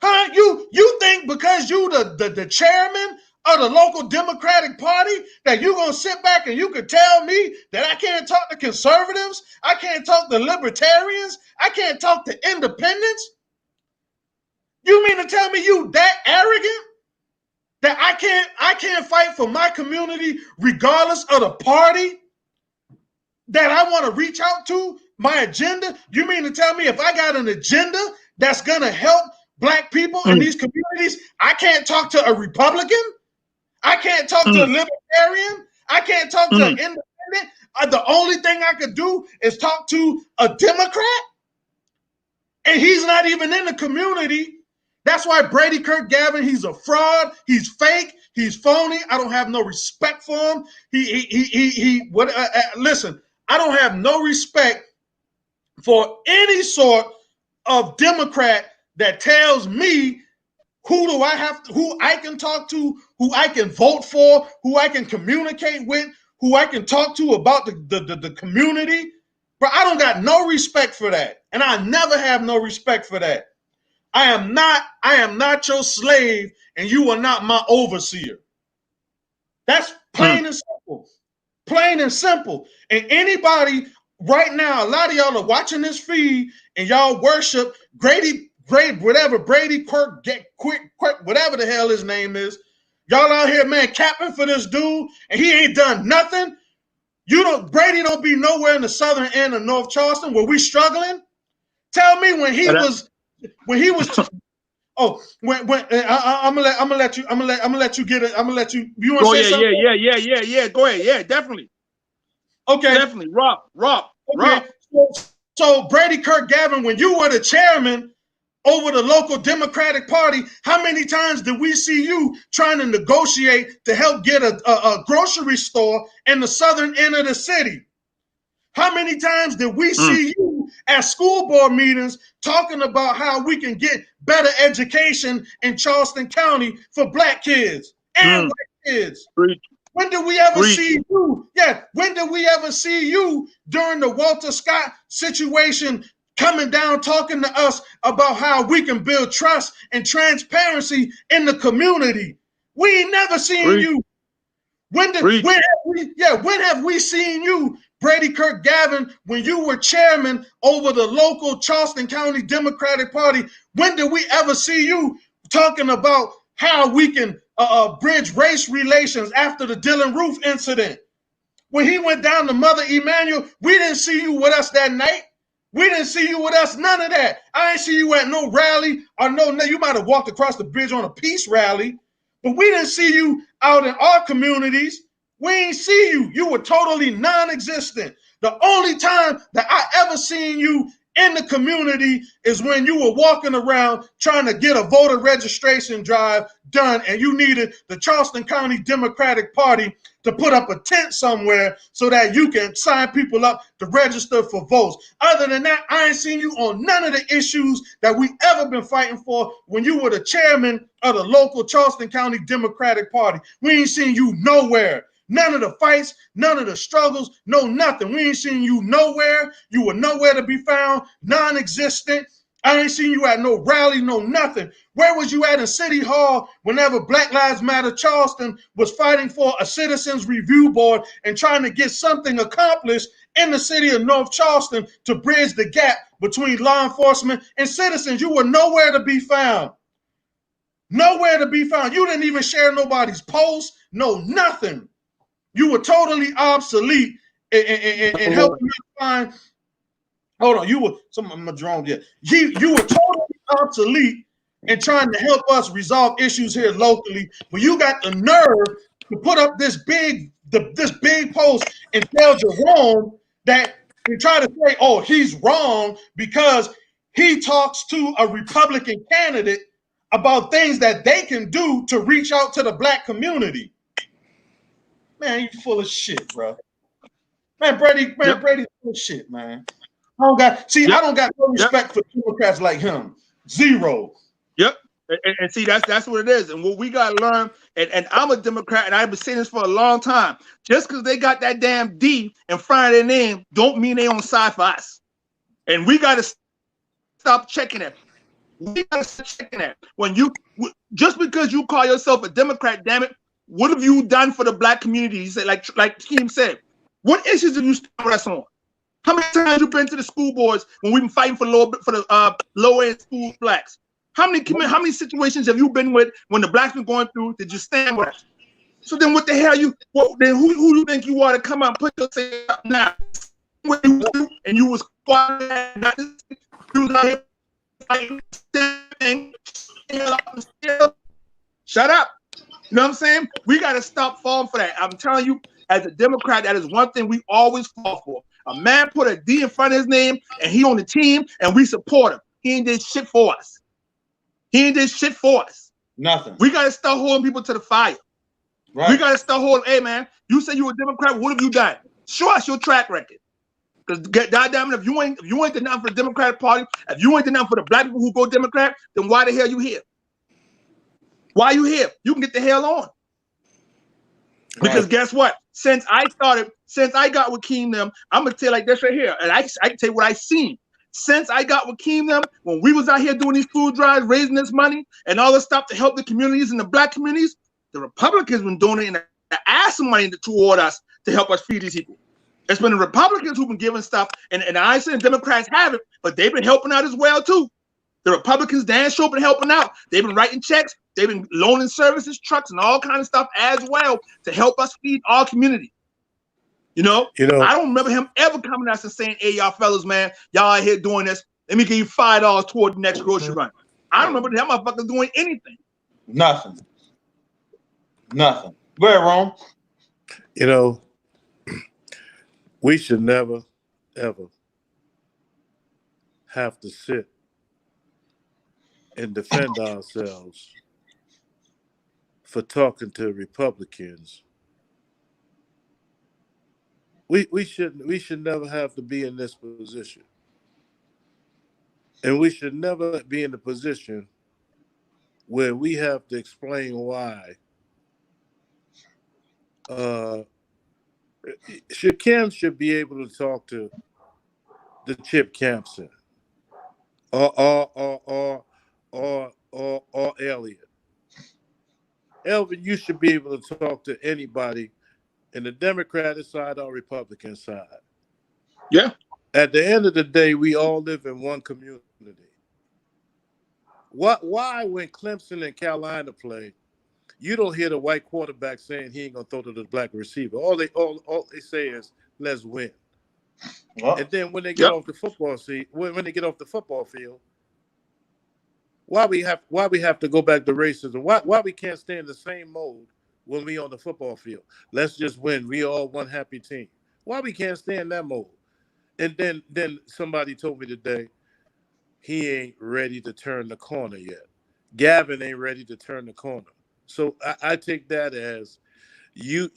Speaker 2: Huh? You think because you the chairman of the local Democratic Party that you're going to sit back and you could tell me that I can't talk to conservatives, I can't talk to libertarians, I can't talk to independents? You mean to tell me you that arrogant that I can't fight for my community regardless of the party that I want to reach out to, my agenda? You mean to tell me if I got an agenda that's going to help black people in these communities, I can't talk to a Republican? I can't talk to a libertarian? I can't talk to an independent? The only thing I could do is talk to a Democrat? And he's not even in the community. That's why Brady Quirk Garvan, he's a fraud, he's fake, he's phony. I don't have no respect for him. Listen, I don't have no respect for any sort of Democrat that tells me who I can talk to, who I can vote for, who I can communicate with, who I can talk to about the community. But I don't got no respect for that. And I never have no respect for that. I am not your slave, and you are not my overseer. That's plain and simple. Plain and simple. And anybody right now, a lot of y'all are watching this feed and y'all worship Brady Quirk, whatever the hell his name is. Y'all out here, man, capping for this dude, and he ain't done nothing. Brady don't be nowhere in the southern end of North Charleston where we struggling. Tell me when he was. I'm gonna let you get it. I'm gonna let you. You want to say something?
Speaker 1: Yeah. Go ahead. Yeah, definitely.
Speaker 2: Okay.
Speaker 1: Definitely. Rob.
Speaker 2: So Brady Quirk Garvan, when you were the chairman over the local Democratic Party, how many times did we see you trying to negotiate to help get a grocery store in the southern end of the city? How many times did we see you at school board meetings talking about how we can get better education in Charleston County for black kids and white kids? When did we ever see you? Yeah, when did we ever see you during the Walter Scott situation coming down talking to us about how we can build trust and transparency in the community? We ain't never seen you. When have we seen you, Brady Quirk Garvan, when you were chairman over the local Charleston County Democratic Party? When did we ever see you talking about how we can bridge race relations after the Dylan Roof incident? When he went down to Mother Emanuel, we didn't see you with us that night. We didn't see you with us, none of that. I ain't see you at no rally or no, you might have walked across the bridge on a peace rally, but we didn't see you out in our communities. We ain't see you. You were totally non-existent. The only time that I ever seen you in the community is when you were walking around trying to get a voter registration drive done, and you needed the Charleston County Democratic Party to put up a tent somewhere so that you can sign people up to register for votes. Other than that, I ain't seen you on none of the issues that we ever been fighting for when you were the chairman of the local Charleston County Democratic Party. We ain't seen you nowhere. None of the fights, none of the struggles, no nothing. We ain't seen you nowhere. You were nowhere to be found, non-existent. I ain't seen you at no rally, no nothing. Where was you at in City Hall whenever Black Lives Matter Charleston was fighting for a citizens review board and trying to get something accomplished in the city of North Charleston to bridge the gap between law enforcement and citizens? You were nowhere to be found. Nowhere to be found. You didn't even share nobody's posts, no nothing. You were totally obsolete in helping me find. Hold on, you were I'm drone. Yeah, you were totally obsolete in trying to help us resolve issues here locally. But you got the nerve to put up this big post and tell Jerome that and try to say, oh, he's wrong because he talks to a Republican candidate about things that they can do to reach out to the black community. Man, you full of shit, bro. Brady's full of shit, man. I don't got no respect for Democrats like him. Zero.
Speaker 1: Yep. And see, that's what it is. And what we got to learn and I'm a Democrat, and I've been saying this for a long time. Just because they got that damn D in front of their name, don't mean they on side for us. And we got to stop checking it. We got to stop checking that. Just because you call yourself a Democrat, damn it, what have you done for the black community? He said, like Keem said, what issues have you stood with us on? How many times you been to the school boards when we've been fighting for the lower end school blacks? How many situations have you been with when the blacks been going through? Did you stand with us? So then, what the hell then who do you think you are to come out and put yourself up now? And you was quiet, shut up. You know what I'm saying? We got to stop falling for that. I'm telling you, as a Democrat, that is one thing we always fall for. A man put a D in front of his name, and he on the team, and we support him. He ain't did shit for us.
Speaker 2: Nothing.
Speaker 1: We got to start holding people to the fire. Right. We got to start holding, hey, man, you say you a Democrat, what have you done? Show us your track record. Because goddamn it, if you ain't done nothing for the Democratic Party, if you ain't done nothing for the black people who go Democrat, then why the hell you here? Why you here? You can get the hell on. Because guess what? Since I got with Keem them, I'm gonna tell you like this right here, and I can tell you what I seen. Since I got with Keem them, when we was out here doing these food drives, raising this money and all this stuff to help the communities and the black communities, the Republicans been donating the ass of money toward us to help us feed these people. It's been the Republicans who've been giving stuff, and I ain't saying Democrats haven't, but they've been helping out as well too. The Republicans damn sure been helping out. They've been writing checks. They've been loaning services, trucks, and all kind of stuff as well to help us feed our community. You know, I don't remember him ever coming out and saying, "Hey, y'all fellas, man, y'all out here doing this. Let me give you $5 toward the next grocery run." I don't remember that motherfucker doing anything.
Speaker 2: Nothing. Where wrong?
Speaker 3: You know, we should never, ever have to sit and defend ourselves for talking to Republicans. We should never have to be in this position. And we should never be in the position where we have to explain why Kim should be able to talk to the Chip Campson or Elliot. Elvin, you should be able to talk to anybody in the Democratic side or Republican side.
Speaker 1: Yeah.
Speaker 3: At the end of the day, we all live in one community. Why when Clemson and Carolina play, you don't hear the white quarterback saying he ain't gonna throw to the black receiver? All they say is let's win. Well, and then when they get off the football field, why we have to go back to racism? Why we can't stay in the same mode when we on the football field? Let's just win. We all one happy team. Why we can't stay in that mode? And then somebody told me today he ain't ready to turn the corner yet. Gavin ain't ready to turn the corner. So I take that as you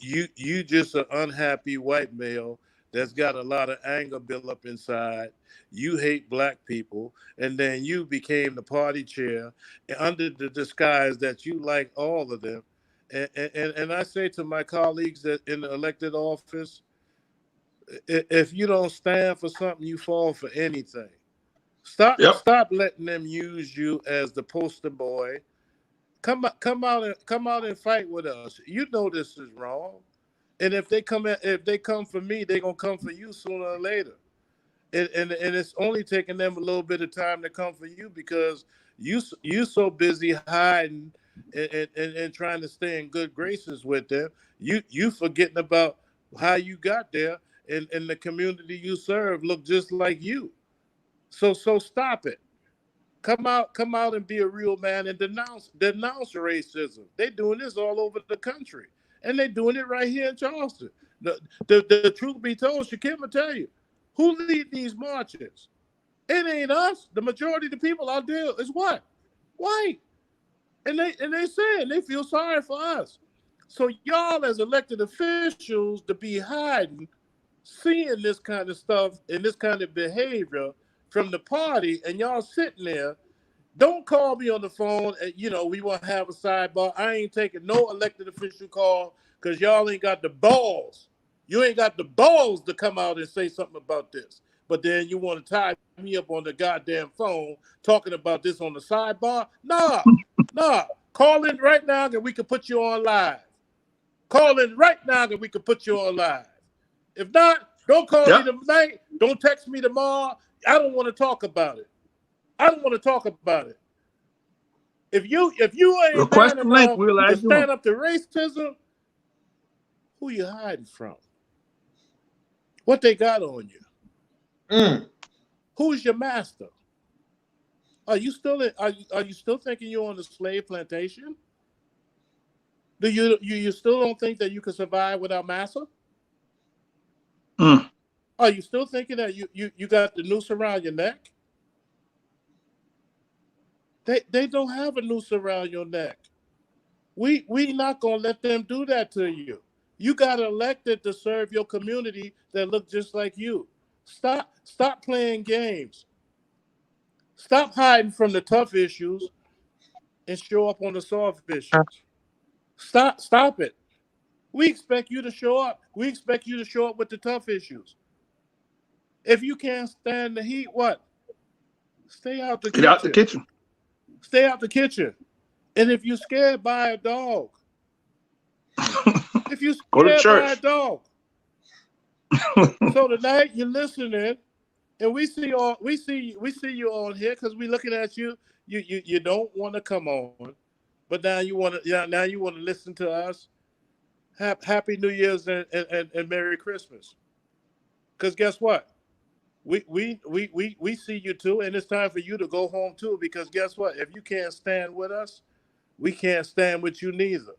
Speaker 3: just an unhappy white male that's got a lot of anger built up inside. You hate black people, and then you became the party chair under the disguise that you like all of them. And I say to my colleagues that in the elected office, if you don't stand for something, you fall for anything. Stop letting them use you as the poster boy. Come out and fight with us. You know this is wrong. And if they come for me, they're gonna come for you sooner or later. And it's only taking them a little bit of time to come for you because you so busy hiding and trying to stay in good graces with them. You forgetting about how you got there and the community you serve look just like you. So stop it. Come out and be a real man and denounce racism. They're doing this all over the country. And they're doing it right here in Charleston. The truth be told, Shakim will tell you, who lead these marches? It ain't us. The majority of the people out there is what? White. And they saying they feel sorry for us. So y'all as elected officials to be hiding, seeing this kind of stuff and this kind of behavior from the party, and y'all sitting there Don't call me on the phone and we want to have a sidebar. I ain't taking no elected official call because y'all ain't got the balls. You ain't got the balls to come out and say something about this. But then you want to tie me up on the goddamn phone talking about this on the sidebar? Nah. Call in right now and we can put you on live. Call in right now and we can put you on live. If not, don't call me tonight. Don't text me tomorrow. I don't want to talk about it. If you ain't
Speaker 1: Request
Speaker 3: man
Speaker 1: the link.
Speaker 3: enough
Speaker 1: We'll
Speaker 3: to
Speaker 1: add you on.
Speaker 3: stand up to racism, who you hiding from? What they got on you? Who's your master? Are you still thinking you're on the slave plantation? Do you still don't think that you can survive without massa? Are you still thinking that you got the noose around your neck? They don't have a noose around your neck. We not gonna let them do that to you. You got elected to serve your community that look just like you. Stop playing games. Stop hiding from the tough issues and show up on the soft issues. Stop it. We expect you to show up. We expect you to show up with the tough issues. If you can't stand the heat, what? Stay out the kitchen.
Speaker 1: Get out the kitchen.
Speaker 3: Stay out the kitchen. And if you're scared, buy a dog. If you're scared, buy a dog. So tonight you're listening, and we see you on here because we're looking at you. You don't want to come on, but now you want to listen to us. Happy New Year's and Merry Christmas. Because guess what? We see you too, and it's time for you to go home too. Because guess what? If you can't stand with us, we can't stand with you neither.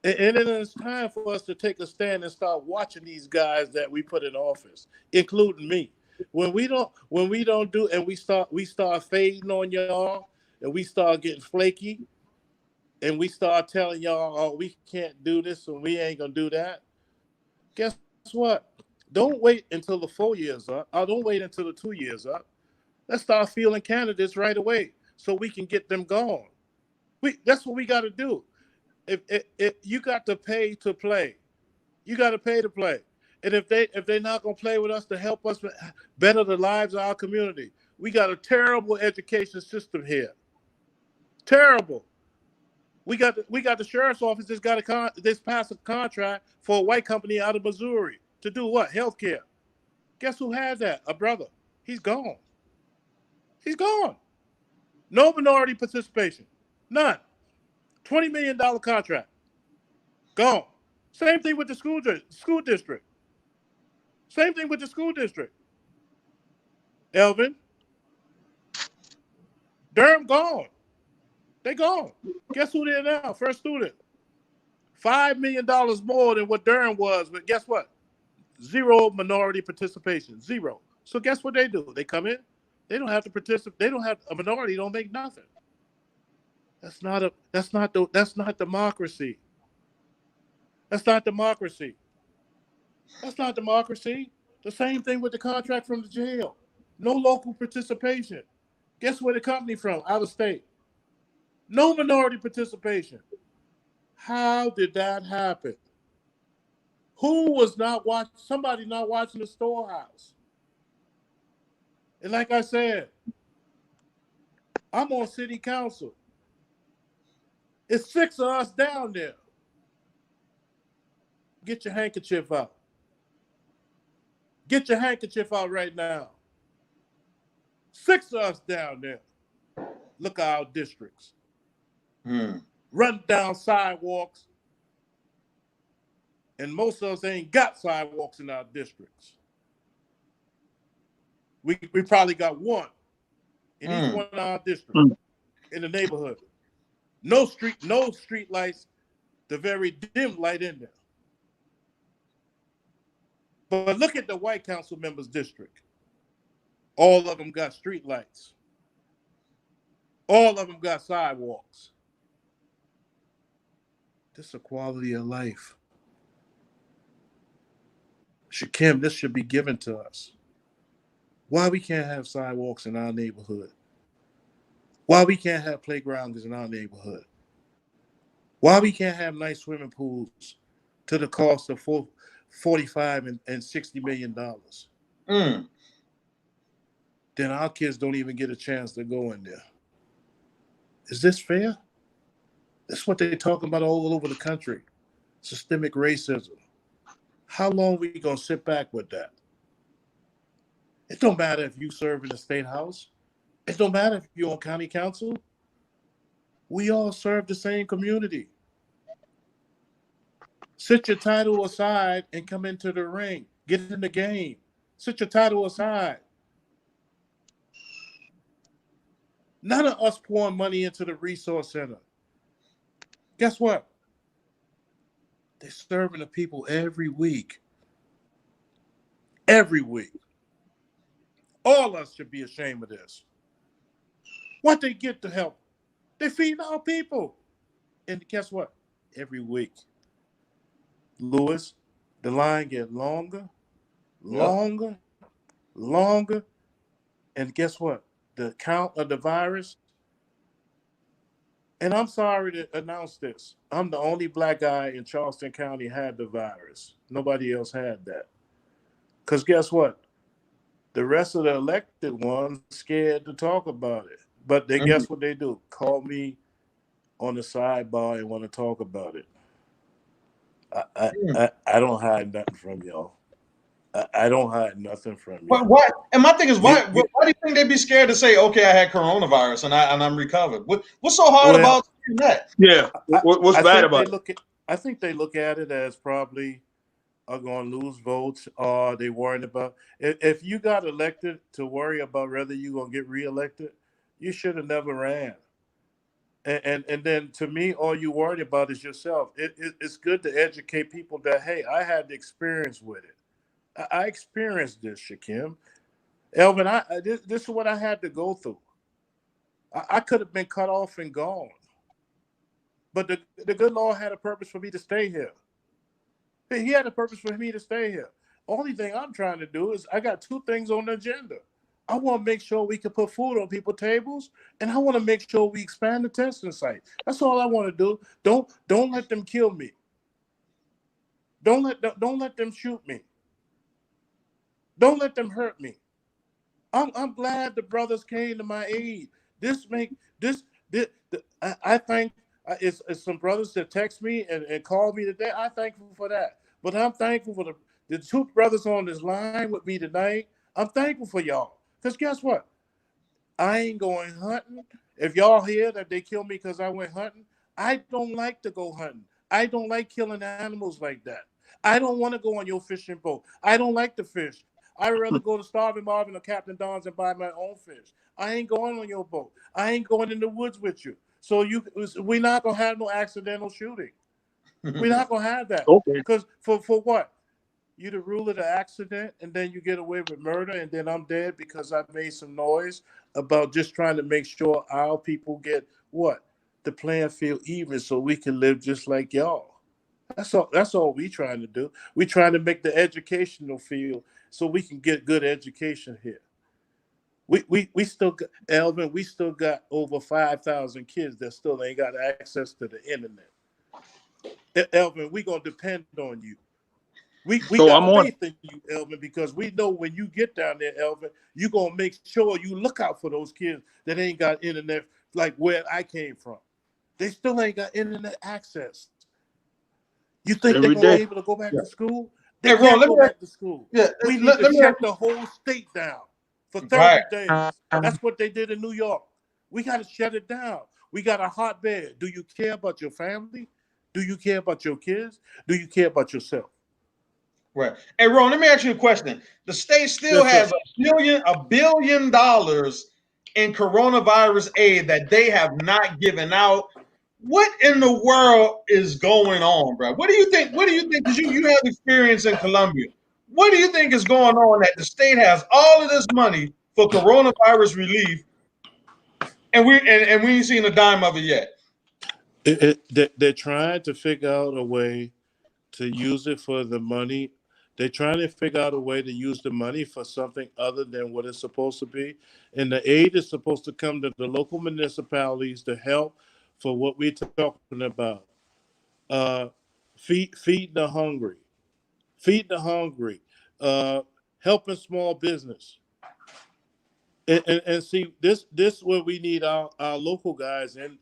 Speaker 3: And it is time for us to take a stand and start watching these guys that we put in office, including me. When we don't do, and we start fading on y'all, and we start getting flaky, and we start telling y'all, oh, we can't do this and we ain't gonna do that. Guess what? Don't wait until the 4 years up. Or don't wait until the 2 years up. Let's start fielding candidates right away so we can get them gone. That's what we got to do. If you got to pay to play, you got to pay to play. And if they're not gonna play with us to help us better the lives of our community, we got a terrible education system here. Terrible. We got the sheriff's office that's passed a contract for a white company out of Missouri to do what? Healthcare. Guess who has that? A brother. He's gone. He's gone. No minority participation. None. $20 million contract. Gone. Same thing with the school district. Same thing with the school district. Elvin. Durham gone. They gone. Guess who they're now? First student. $5 million more than what Durham was, but guess what? Zero minority participation. Zero. So guess what they do? They come in. They don't have to participate. They don't have a minority. Don't make nothing. That's not democracy. That's not democracy. That's not democracy. The same thing with the contract from the jail. No local participation. Guess where the company from? Out of state. No minority participation. How did that happen? Who was not watching? Somebody not watching the storehouse. And like I said, I'm on city council. It's 6 of us down there. Get your handkerchief out. Get your handkerchief out right now. 6 of us down there. Look at our districts. Run down sidewalks. And most of us ain't got sidewalks in our districts. We probably got one in each one of our districts in the neighborhood. No street lights, the very dim light in there. But look at the white council members' district. All of them got street lights. All of them got sidewalks. This is a quality of life. Shakim, this should be given to us. Why we can't have sidewalks in our neighborhood? Why we can't have playgrounds in our neighborhood? Why we can't have nice swimming pools to the cost of 45 and $60 million?
Speaker 2: Mm.
Speaker 3: Then our kids don't even get a chance to go in there. Is this fair? That's what they're talking about all over the country. Systemic racism. How long are we going to sit back with that? It don't matter if you serve in the state house. It don't matter if you're on county council. We all serve the same community. Sit your title aside and come into the ring. Get in the game. Sit your title aside. None of us pouring money into the resource center. Guess what? They're serving the people every week. Every week. All of us should be ashamed of this. What they get to help? They feed our people. And guess what? Every week. Lewis, the line get longer, longer, longer. And guess what? The count of the virus. And I'm sorry to announce this. I'm the only black guy in Charleston County had the virus. Nobody else had that. Because guess what? The rest of the elected ones scared to talk about it. But they guess what they do? Call me on the sidebar and want to talk about it. I don't hide nothing from y'all. I don't hide nothing from you.
Speaker 2: Why? And my thing is, why do you think they'd be scared to say, "Okay, I had coronavirus and I'm recovered"? What's so hard about that?
Speaker 1: Yeah, what's bad about it?
Speaker 3: I think they look at it as probably are going to lose votes, or they worried about. If you got elected to worry about whether you're going to get reelected, you should have never ran. And then to me, all you worried about is yourself. It's good to educate people that, hey, I had the experience with it. I experienced this, Shakim. Elvin, this is what I had to go through. I could have been cut off and gone. But the good Lord had a purpose for me to stay here. He had a purpose for me to stay here. Only thing I'm trying to do is I got two things on the agenda. I want to make sure we can put food on people's tables, and I want to make sure we expand the testing site. That's all I want to do. Don't let them kill me. Don't let them shoot me. Don't let them hurt me. I'm glad the brothers came to my aid. I think it's some brothers that text me and call me today. I'm thankful for that. But I'm thankful for the two brothers on this line with me tonight. I'm thankful for y'all. Because guess what? I ain't going hunting. If y'all hear that they kill me because I went hunting, I don't like to go hunting. I don't like killing animals like that. I don't want to go on your fishing boat. I don't like to fish. I'd rather go to Starving Marvin or Captain Don's and buy my own fish. I ain't going on your boat. I ain't going in the woods with you. So we're not going to have no accidental shooting. We're not going to have that.
Speaker 1: Okay.
Speaker 3: Because for what? You the rule of the accident, and then you get away with murder, and then I'm dead because I made some noise about just trying to make sure our people get what? The playing field even so we can live just like y'all. That's all we trying to do. We trying to make the educational field so we can get good education here. We still got, Elvin, we still got over 5,000 kids that still ain't got access to the internet. Elvin, we gonna depend on you. We got faith in you, Elvin, because we know when you get down there, Elvin, you're going to make sure you look out for those kids that ain't got internet like where I came from. They still ain't got internet access. You think they're going to be able to go back to school? They can't go back to school.
Speaker 2: Yeah,
Speaker 3: we need to shut the whole state down for 30 days. That's what they did in New York. We got to shut it down. We got a hotbed. Do you care about your family? Do you care about your kids? Do you care about yourself?
Speaker 2: Right. Hey, Ron, let me ask you a question. The state still has $1 billion in coronavirus aid that they have not given out. What in the world is going on, bro? What do you think? Because you have experience in Colombia. What do you think is going on that the state has all of this money for coronavirus relief, and we ain't seen a dime of it yet?
Speaker 3: They're trying to figure out a way to use it for the money They're trying to figure out a way to use the money for something other than what it's supposed to be. And the aid is supposed to come to the local municipalities to help for what we're talking about. Feed the hungry. Feed the hungry. Helping small business. And see, this where we need our local guys in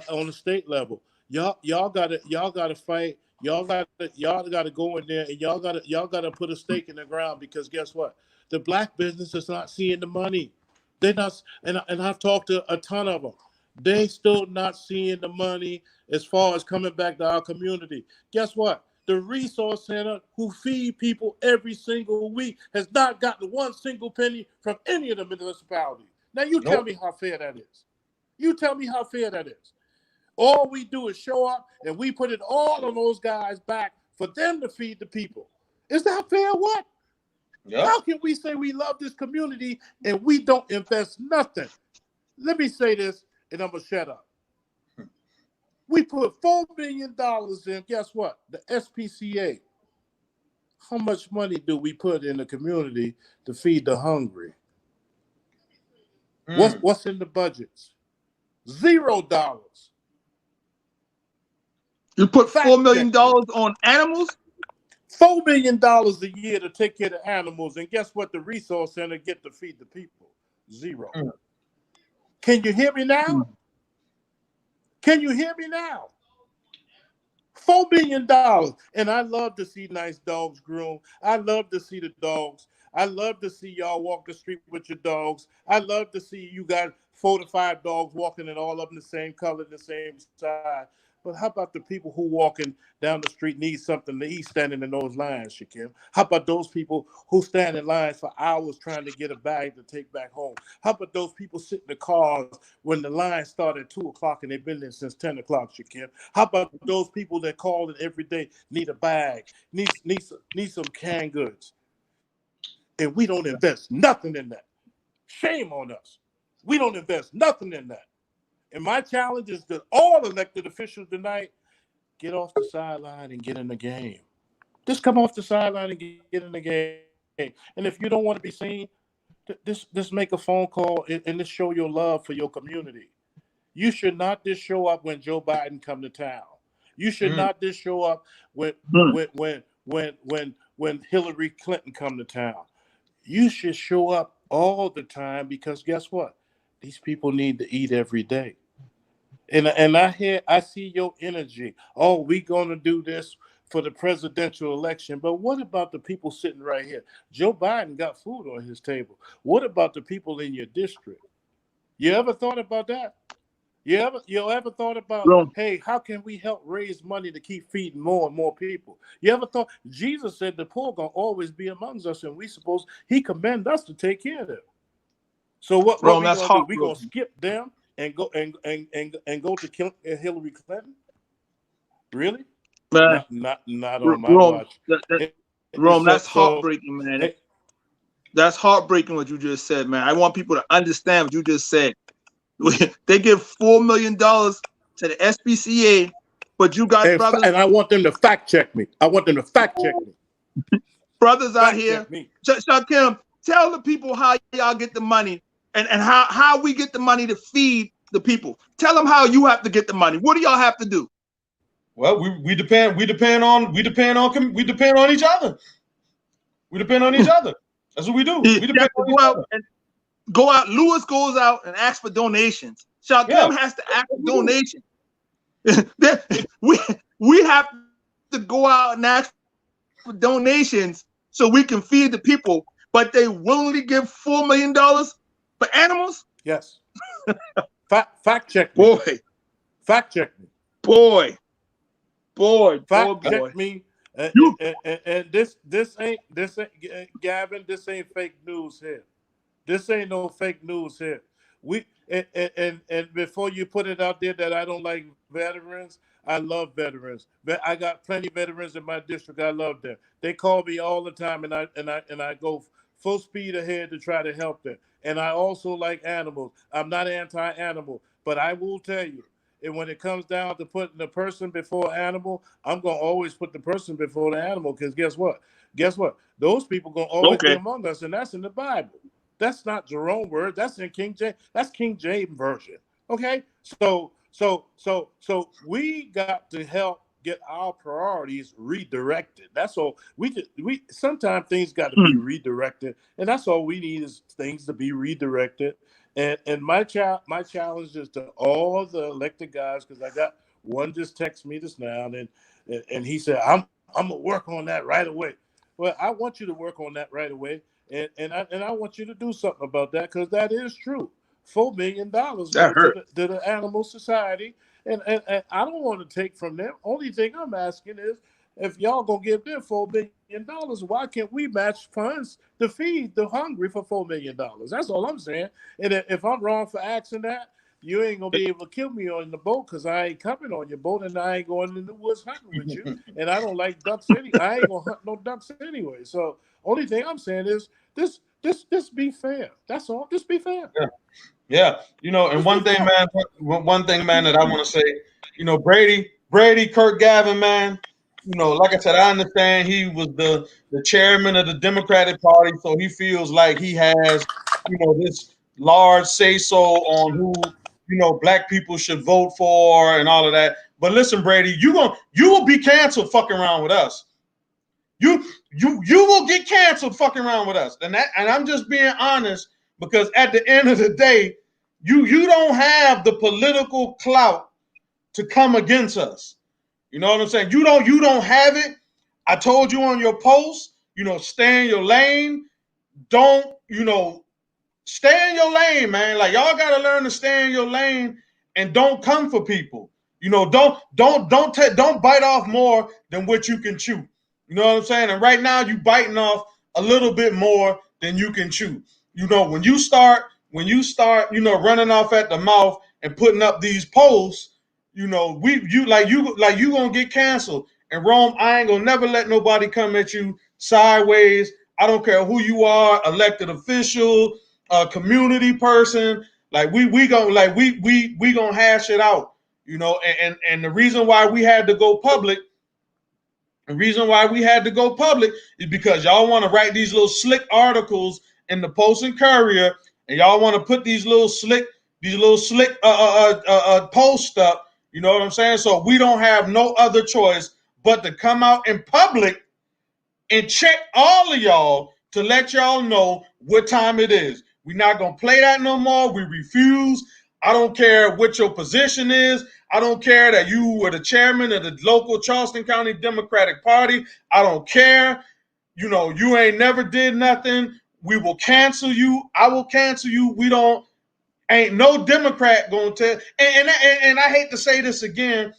Speaker 3: on the state level. Y'all gotta fight. Y'all gotta go in there and y'all gotta put a stake in the ground, because guess what? The black business is not seeing the money. They're not, and I've talked to a ton of them. They still not seeing the money as far as coming back to our community. Guess what? The resource center, who feed people every single week, has not gotten one single penny from any of the municipalities. Now you tell me how fair that is. You tell me how fair that is. All we do is show up and we put it all on those guys back for them to feed the people. Is that fair? What? Yep. How can we say we love this community and we don't invest nothing? Let me say this and I'm going to shut up. We put $4 million in, guess what? The SPCA. How much money do we put in the community to feed the hungry? What's in the budgets? $0.
Speaker 1: You put $4 million on animals?
Speaker 3: $4 million a year to take care of the animals, and guess what? The resource center get to feed the people. $0. Can you hear me now? Can you hear me now? $4 million. And I love to see nice dogs groomed. I love to see the dogs. I love to see y'all walk the street with your dogs. I love to see you got 4 to 5 dogs walking and all of them the same color, the same size. But how about the people who walking down the street need something to eat standing in those lines, Shakim? How about those people who stand in lines for hours trying to get a bag to take back home? How about those people sit in the cars when the line started at 2 o'clock and they've been there since 10 o'clock, Shakim? How about those people that call in every day, need a bag, need some canned goods? And we don't invest nothing in that. Shame on us. We don't invest nothing in that. And my challenge is that all elected officials tonight get off the sideline and get in the game. Just come off the sideline and get in the game. And if you don't want to be seen, just make a phone call and just show your love for your community. You should not just show up when Joe Biden come to town. You should not just show up when Hillary Clinton come to town. You should show up all the time, because guess what? These people need to eat every day. And I see your energy. Oh, we gonna do this for the presidential election. But what about the people sitting right here? Joe Biden got food on his table. What about the people in your district? You ever thought about that? You ever thought about, hey, how can we help raise money to keep feeding more and more people? You ever thought Jesus said the poor gonna always be amongst us, and he commend us to take care of them. So what we gonna do? We gonna skip them and go to Hillary Clinton? Really?
Speaker 1: Man,
Speaker 3: not on my watch.
Speaker 1: That's heartbreaking, man. That's heartbreaking what you just said, man. I want people to understand what you just said. They give $4 million to the SPCA, but you got brothers.
Speaker 3: And I want them to fact check me.
Speaker 1: Brothers out here. Shakim, tell the people how y'all get the money and how we get the money to feed the people. Tell them how you have to get the money. What do y'all have to do?
Speaker 2: Well, we depend on each other. We depend on each other. That's what we do. We depend on each other.
Speaker 1: Go out. Lewis goes out and asks for donations. Shakim has to ask for donations. we have to go out and ask for donations so we can feed the people. But they willingly give $4 million for animals?
Speaker 3: Yes. Fact check me. Fact check me.
Speaker 1: Boy.
Speaker 3: Fact check me. And this ain't Gavin. This ain't fake news here. This ain't no fake news here. And before you put it out there that I don't like veterans, I love veterans. I got plenty of veterans in my district. I love them. They call me all the time, and I go full speed ahead to try to help them. And I also like animals. I'm not anti-animal, but I will tell you, and when it comes down to putting the person before animal, I'm gonna always put the person before the animal, because guess what? guess what? Those people gonna always be
Speaker 1: Okay.
Speaker 3: among us, and that's in the Bible. That's not Jerome word. That's in King James. That's King James version. Okay, so we got to help get our priorities redirected. That's all we sometimes things got to be redirected, and that's all we need is things to be redirected. And my challenge is to all the elected guys, because I got one just text me this now, and he said I'm gonna work on that right away. Well, I want you to work on that right away, and I want you to do something about that, because that is true. $4 million
Speaker 1: That
Speaker 3: went to
Speaker 1: hurt.
Speaker 3: the Animal Society, and I don't want to take from them. Only thing I'm asking is, if y'all gonna give them $4 million, why can't we match funds to feed the hungry for $4 million? That's all I'm saying. And if I'm wrong for asking that, you ain't gonna be able to kill me on the boat, because I ain't coming on your boat, and I ain't going in the woods hunting with you. And I don't like ducks any. I ain't gonna hunt no ducks anyway. So only thing I'm saying is this be fair. That's all. Just be fair.
Speaker 2: Yeah. Yeah, and
Speaker 3: Just be fair.
Speaker 2: one thing, man, that I want to say, Brady Quirk Garvan, man, like I said, I understand he was the chairman of the Democratic Party, so he feels like he has, this large say so on who, black people should vote for and all of that. But listen, Brady, you will be canceled fucking around with us. You will get canceled fucking around with us, and I'm just being honest, because at the end of the day, you don't have the political clout to come against us. You know what I'm saying? You don't have it. I told you on your post, stay in your lane. Don't, stay in your lane, man. Like, y'all gotta learn to stay in your lane and don't come for people. Don't bite off more than what you can chew. You know what I'm saying? And right now you biting off a little bit more than you can chew. When you start, running off at the mouth and putting up these posts, you gonna get canceled. And Rome, I ain't gonna never let nobody come at you sideways. I don't care who you are, elected official, community person. Like we gonna hash it out. And the reason why we had to go public, is because y'all want to write these little slick articles in the Post and Courier, and y'all want to put these little slick posts up. You know what I'm saying? So we don't have no other choice but to come out in public and check all of y'all to let y'all know what time it is. We're not going to play that no more. We refuse. I don't care what your position is. I don't care that you were the chairman of the local Charleston County Democratic Party. I don't care. You ain't never did nothing. We will cancel you. I will cancel you. Ain't no Democrat going to tell. And I hate to say this again,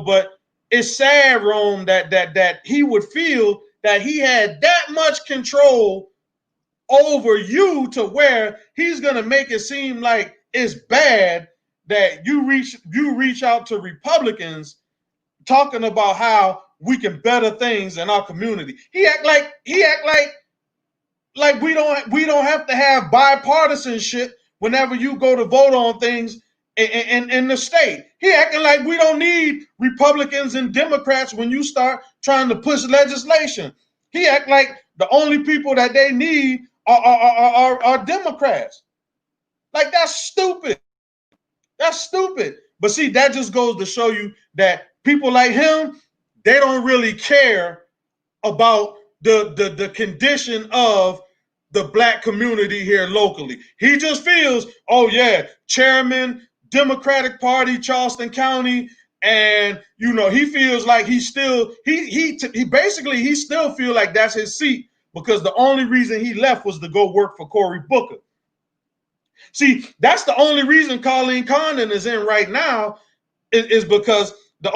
Speaker 2: but it's sad, Rome, that he would feel that he had that much control over you to where he's gonna make it seem like it's bad that you reach out to Republicans talking about how we can better things in our community. He act like we don't have to have bipartisanship whenever you go to vote on things in the state. He acting like we don't need Republicans and Democrats when you start trying to push legislation. He act like the only people that they need are Democrats. Like, that's stupid. That's stupid. But see, that just goes to show you that people like him, they don't really care about the condition of the black community here locally. He just feels, oh yeah, chairman, Democratic Party, Charleston County, and he feels like he still feel like that's his seat, because the only reason he left was to go work for Cory Booker. See, that's the only reason Colleen Condon is in right now, is because the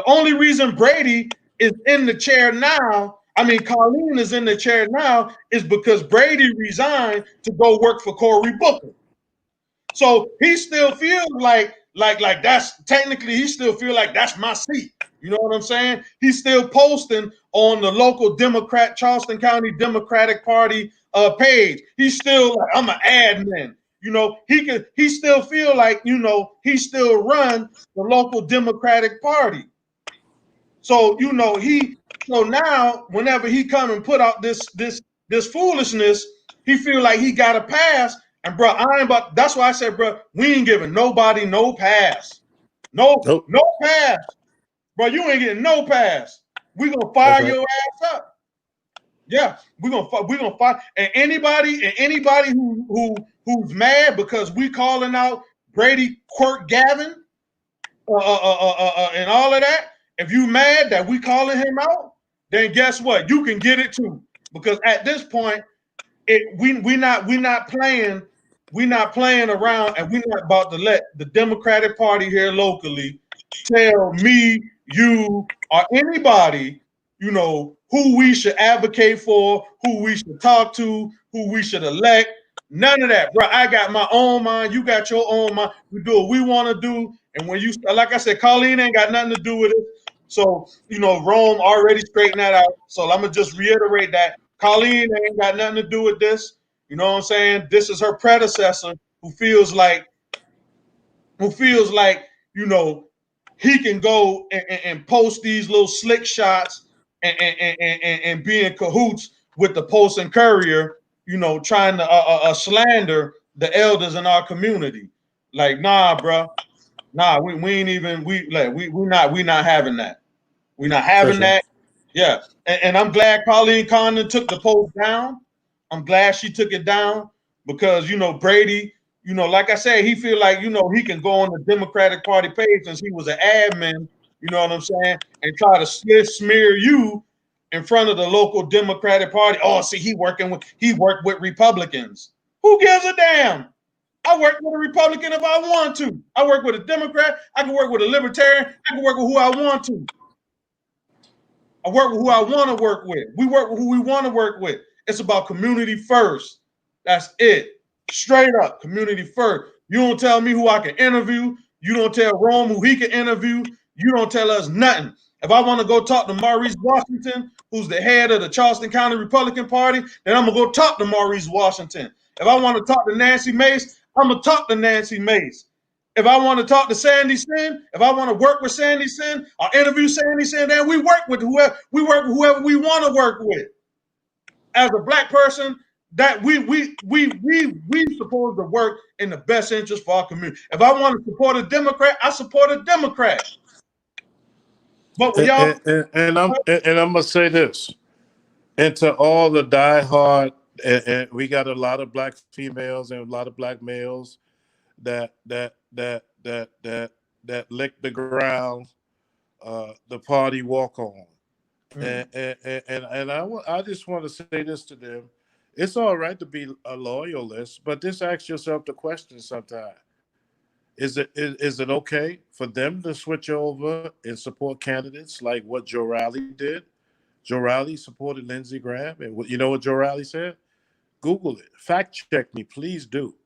Speaker 2: only reason Brady is in the chair now, Colleen is in the chair now, is because Brady resigned to go work for Cory Booker. So he still feels like that's technically, he still feel like that's my seat. You know what I'm saying? He's still posting on the local Democrat, Charleston County Democratic Party page. He's still like, I'm an admin. He still feel like, he still run the local Democratic Party. So, So now, whenever he come and put out this foolishness, he feel like he got a pass. And bro, I ain't about. That's why I said, bro, we ain't giving nobody no pass,
Speaker 3: Nope.
Speaker 2: no pass, bro. You ain't getting no pass. We gonna
Speaker 3: That's
Speaker 2: fire
Speaker 3: right.
Speaker 2: your ass up. Yeah, we gonna fire. And anybody who's mad because we calling out Brady Quirk Garvan and all of that. If you mad that we calling him out, then guess what? You can get it too. Because at this point, we not playing around, and we're not about to let the Democratic Party here locally tell me, you, or anybody, who we should advocate for, who we should talk to, who we should elect. None of that, bro. I got my own mind. You got your own mind. We do what we want to do. And when you, like I said, Colleen ain't got nothing to do with it. So, Rome already straightened that out. So I'm going to just reiterate that. Colleen ain't got nothing to do with this. You know what I'm saying? This is her predecessor who feels like, he can go and post these little slick shots and be in cahoots with the Post and Courier, trying to slander the elders in our community. Like, nah, bro. Nah, we ain't even, we not having that. We're not having that. Yeah. And I'm glad Colleen Condon took the post down. I'm glad she took it down because, Brady, like I said, he feel like, he can go on the Democratic Party page since he was an admin, you know what I'm saying, and try to smear you in front of the local Democratic Party. Oh, see, he worked with Republicans. Who gives a damn? I work with a Republican if I want to. I work with a Democrat. I can work with a Libertarian. I can work with who I want to. I work with who I want to work with. We work with who we want to work with. It's about community first. That's it. Straight up, community first. You don't tell me who I can interview. You don't tell Rome who he can interview. You don't tell us nothing. If I want to go talk to Maurice Washington, who's the head of the Charleston County Republican Party, then I'm going to go talk to Maurice Washington. If I want to talk to Nancy Mace, I'm going to talk to Nancy Mace. If I want to talk to Sandy Sin, if I want to work with Sandy Sin or interview Sandy Sin, then we work with whoever we want to work with. As a black person, that we supposed to work in the best interest for our community. If I want to support a Democrat, I support a Democrat. But when y'all
Speaker 3: And I'm gonna say this, and to all the diehard, and we got a lot of black females and a lot of black males that lick the ground, the party walk on. And I just want to say this to them. It's all right to be a loyalist, but just ask yourself the question sometime. Is it okay for them to switch over and support candidates like what Joe Rowley did? Joe Rowley supported Lindsey Graham. And you know what Joe Rowley said? Google it. Fact check me, please do.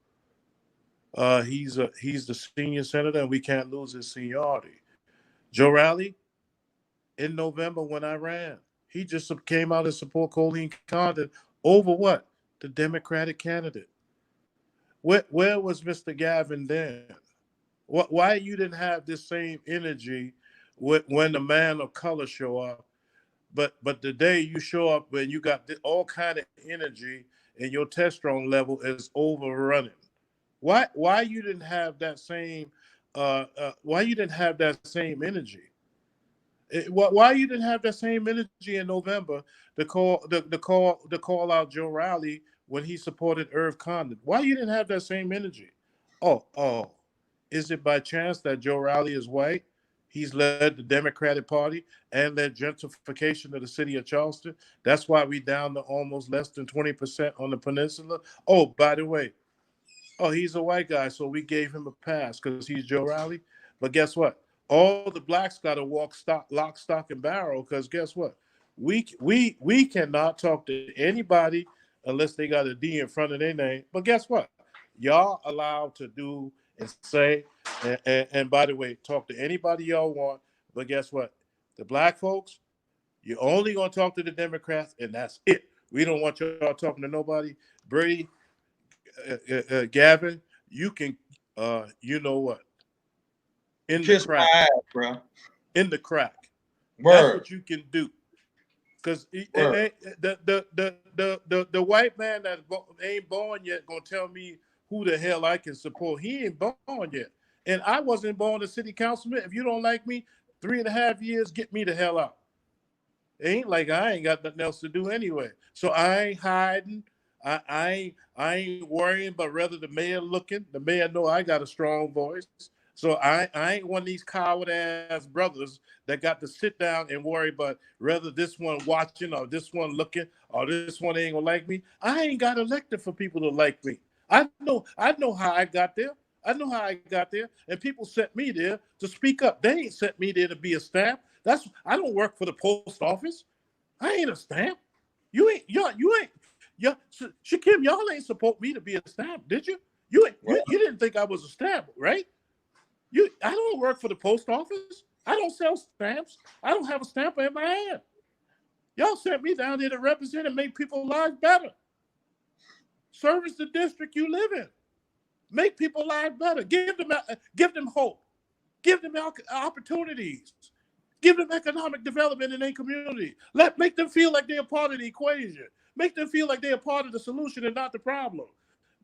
Speaker 3: He's the senior senator, and we can't lose his seniority. Joe Rowley, in November when I ran, he just came out and support Colleen Condon over what? The Democratic candidate. Where was Mr. Gavin then? Why you didn't have this same energy when the man of color show up, but the day you show up when you got all kind of energy and your testosterone level is overrunning? Why you didn't have that same energy? Why you didn't have that same energy in November to call out Joe Rowley when he supported Irv Condon? Why you didn't have that same energy? Oh, is it by chance that Joe Rowley is white? He's led the Democratic Party and led gentrification of the city of Charleston. That's why we down to almost less than 20% on the peninsula. Oh, by the way, he's a white guy, so we gave him a pass because he's Joe Rowley. But guess what? All the blacks got to lock, stock, and barrel because guess what? We cannot talk to anybody unless they got a D in front of their name. But guess what? Y'all allowed to do and say, and by the way, talk to anybody y'all want. But guess what? The black folks, you're only going to talk to the Democrats, and that's it. We don't want y'all talking to nobody. Brady, Gavin, you can, you know what? In the
Speaker 2: kiss
Speaker 3: crack,
Speaker 2: my ass, bro.
Speaker 3: in the crack.
Speaker 2: Word.
Speaker 3: That's what you can do. Because the white man that ain't born yet gonna tell me who the hell I can support. He ain't born yet, and I wasn't born a city councilman. If you don't like me, 3.5 years, get me the hell out. It ain't like I ain't got nothing else to do anyway. So I ain't hiding. I ain't worrying, but rather the mayor looking. The mayor know I got a strong voice. So I ain't one of these coward ass brothers that got to sit down and worry about whether this one watching or this one looking or this one ain't gonna like me. I ain't got elected for people to like me. I know how I got there. I know how I got there, and people sent me there to speak up. They ain't sent me there to be a stamp. I don't work for the post office. I ain't a stamp. You ain't Shakim, y'all ain't support me to be a stamp, did you? You didn't think I was a stamp, right? I don't work for the post office. I don't sell stamps. I don't have a stamper in my hand. Y'all sent me down there to represent and make people's lives better. Service the district you live in. Make people's lives better. Give them hope. Give them opportunities. Give them economic development in their community. Make them feel like they're a part of the equation. Make them feel like they're a part of the solution and not the problem.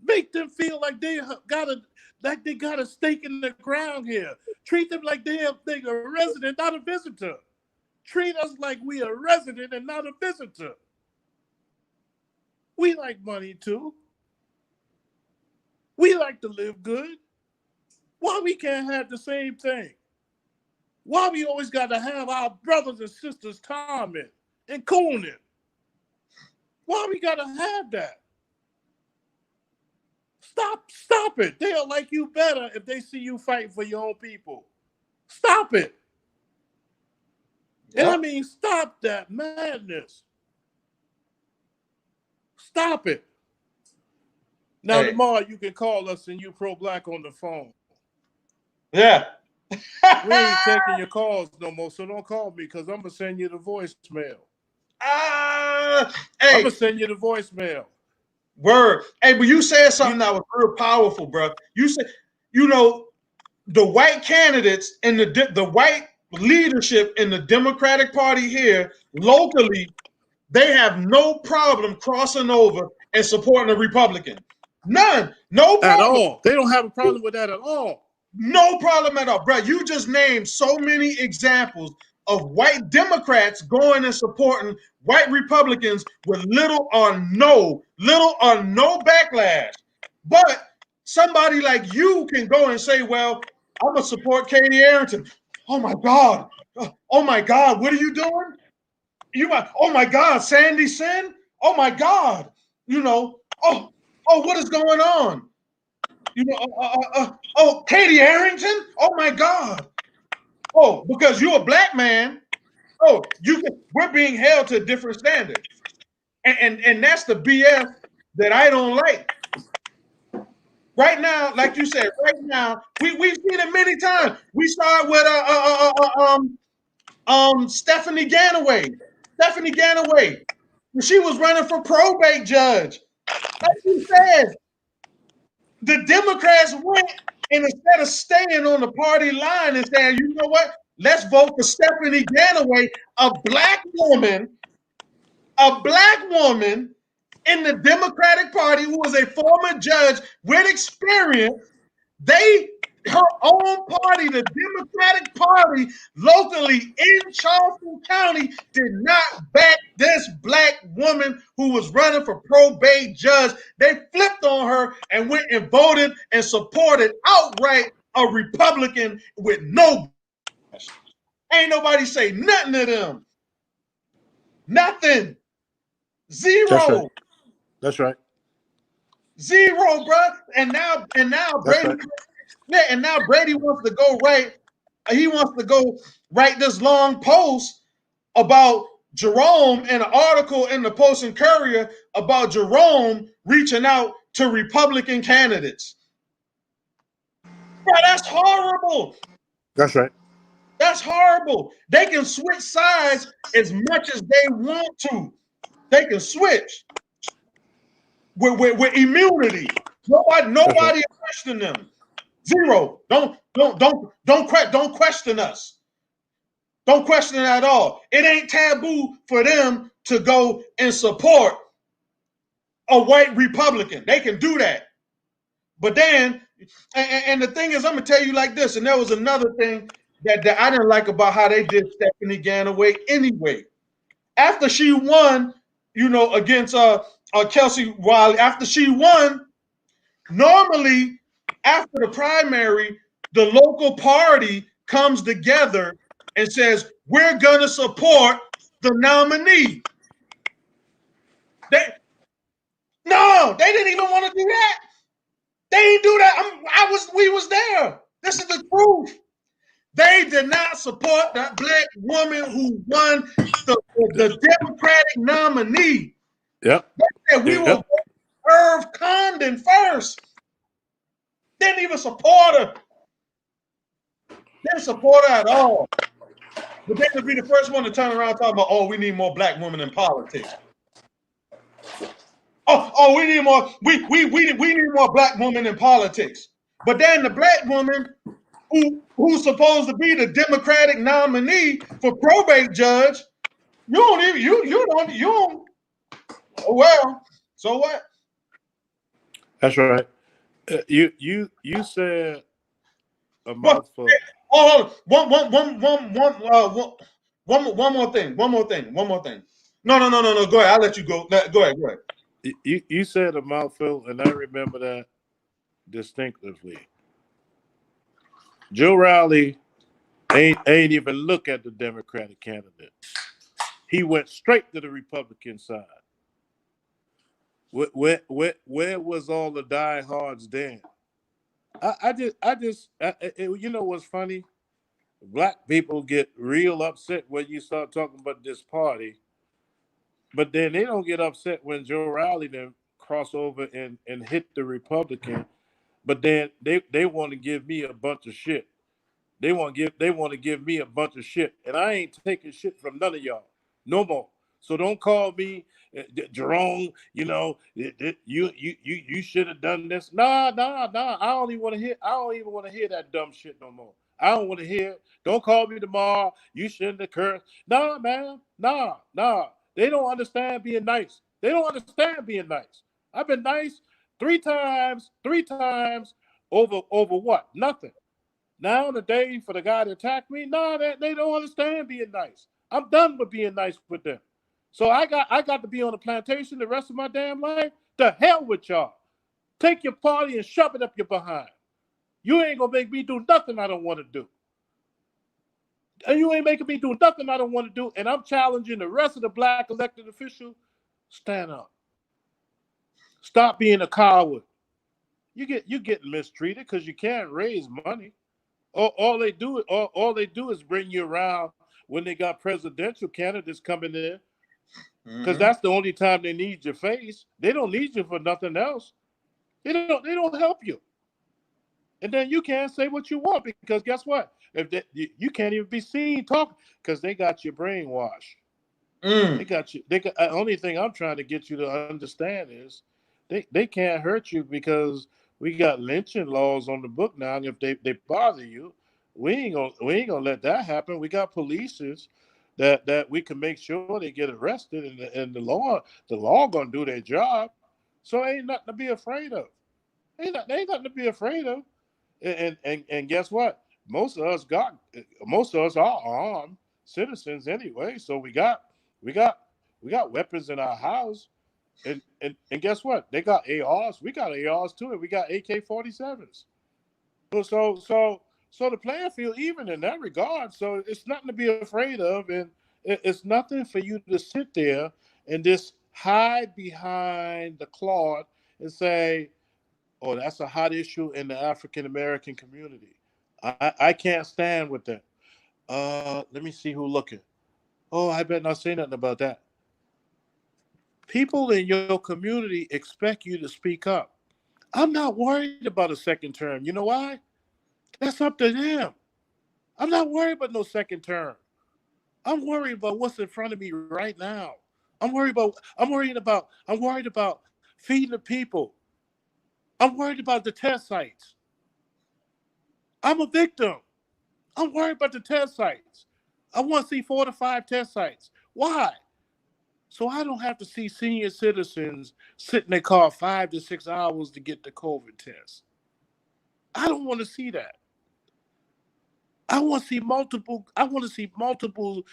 Speaker 3: Make them feel like they got a stake in the ground here. Treat them like they're a resident, not a visitor. Treat us like we a resident and not a visitor. We like money too. We like to live good. Why we can't have the same thing? Why we always got to have our brothers and sisters commenting and cooning? Why we got to have that? Stop it. They'll like you better if they see you fighting for your own people. Stop it. Yep. And I mean, stop that madness. Stop it. Now, tomorrow you can call us and you pro-black on the phone.
Speaker 2: Yeah.
Speaker 3: We ain't taking your calls no more, so don't call me because I'm going to send you the voicemail. I'm going to send you the voicemail.
Speaker 2: Word. Hey, but you said something that was real powerful, bro. You said, the white candidates and the white leadership in the Democratic Party here locally, they have no problem crossing over and supporting a Republican. None. No problem.
Speaker 3: At all. They don't have a problem with that at all.
Speaker 2: No problem at all, bro. You just named so many examples of white Democrats going and supporting white Republicans with little or no backlash. But somebody like you can go and say, well, I'm going to support Katie Arrington. Oh, my God. Oh, my God. What are you doing? Oh, my God. Sandy Sin? Oh, my God. Oh, what is going on? Katie Arrington? Oh, my God. Oh, because you're a black man. Oh, we're being held to a different standard. And that's the BS that I don't like. Right now, like you said, we've seen it many times. We started with Stephanie Ganaway. Stephanie Ganaway, when she was running for probate judge. Like you said, the Democrats went, and instead of staying on the party line and saying, you know what, let's vote for Stephanie Ganaway, a black woman in the Democratic Party who was a former judge with experience. Her own party, the Democratic Party, locally in Charleston County, did not back this black woman who was running for probate judge. They flipped on her and went and voted and supported outright a Republican with no. Ain't nobody say nothing to them. Nothing. Zero.
Speaker 3: That's right.
Speaker 2: Zero, bro. And now Brady. Right. Yeah, and now Brady wants to go right. He wants to go write this long post about Jerome in an article in the Post and Courier about Jerome reaching out to Republican candidates. Bro, that's horrible.
Speaker 3: That's right.
Speaker 2: That's horrible. They can switch sides as much as they want to. They can switch with immunity. Nobody question them. Zero. Don't question us. Don't question it at all. It ain't taboo for them to go and support a white Republican. They can do that. But then, and the thing is, I'm gonna tell you like this, and there was another thing that I didn't like about how they did Stephanie Ganaway anyway. After she won, against Kelsey Wiley, after she won, normally after the primary, the local party comes together and says, we're gonna support the nominee. They didn't even want to do that. They didn't do that. We was there. This is the truth. They did not support that black woman who won the Democratic nominee.
Speaker 3: Yep.
Speaker 2: They said we will vote Irv Condon first. Didn't even support her. Didn't support her at all. But they would be the first one to turn around talking about, oh, we need more black women in politics. Oh, we need more. We need more black women in politics. But then the black woman who's supposed to be the Democratic nominee for probate judge, you don't. Oh well, so what?
Speaker 3: That's right. You said a mouthful.
Speaker 2: Oh, one more thing. No. Go ahead. I'll let you go. Go ahead.
Speaker 3: You said a mouthful, and I remember that distinctively. Joe Rowley ain't even look at the Democratic candidate. He went straight to the Republican side. Where was all the diehards then? You know what's funny? Black people get real upset when you start talking about this party, but then they don't get upset when Joe Rowley then cross over and hit the Republican. But then they want to give me a bunch of shit. They want to give me a bunch of shit, and I ain't taking shit from none of y'all no more. So don't call me Jerome. You should have done this. Nah. I don't even want to hear that dumb shit no more. I don't want to hear. Don't call me tomorrow. You shouldn't have cursed. Nah, man. Nah. They don't understand being nice. I've been nice three times over what? Nothing. Now today for the guy to attack me, they don't understand being nice. I'm done with being nice with them. So I got to be on the plantation the rest of my damn life. The hell with y'all. Take your party and shove it up your behind. You ain't gonna make me do nothing I don't want to do. And you ain't making me do nothing I don't want to do. And I'm challenging the rest of the black elected officials. Stand up. Stop being a coward. You getting mistreated because you can't raise money. All they do is bring you around when they got presidential candidates coming in, because that's the only time they need your face. They don't need you for nothing else. They don't help you. And then you can't say what you want, because guess what? You can't even be seen talking because they got you brainwashed. They got you. The only thing I'm trying to get you to understand is they can't hurt you because we got lynching laws on the book now, and if they bother you, we ain't gonna let that happen. We got polices that we can make sure they get arrested, and the law gonna do their job. So ain't nothing to be afraid of. Ain't nothing to be afraid of. And guess what? Most of us are armed citizens anyway. So we got weapons in our house. And guess what? They got ARs. We got ARs too, and we got AK-47s. So the playing field even in that regard. So it's nothing to be afraid of, and it's nothing for you to sit there and just hide behind the cloth and say, "Oh, that's a hot issue in the African American community." I can't stand with that. Let me see who's looking. Oh, I better not say nothing about that. People in your community expect you to speak up. I'm not worried about a second term. You know why? That's up to them. I'm not worried about no second term. I'm worried about what's in front of me right now. I'm worried about feeding the people. I'm worried about the test sites. I'm a victim. I'm worried about the test sites. I want to see 4 to 5 test sites. Why? So I don't have to see senior citizens sit in their car 5 to 6 hours to get the COVID test. I don't want to see that. I want to see multiple. I want to see multiple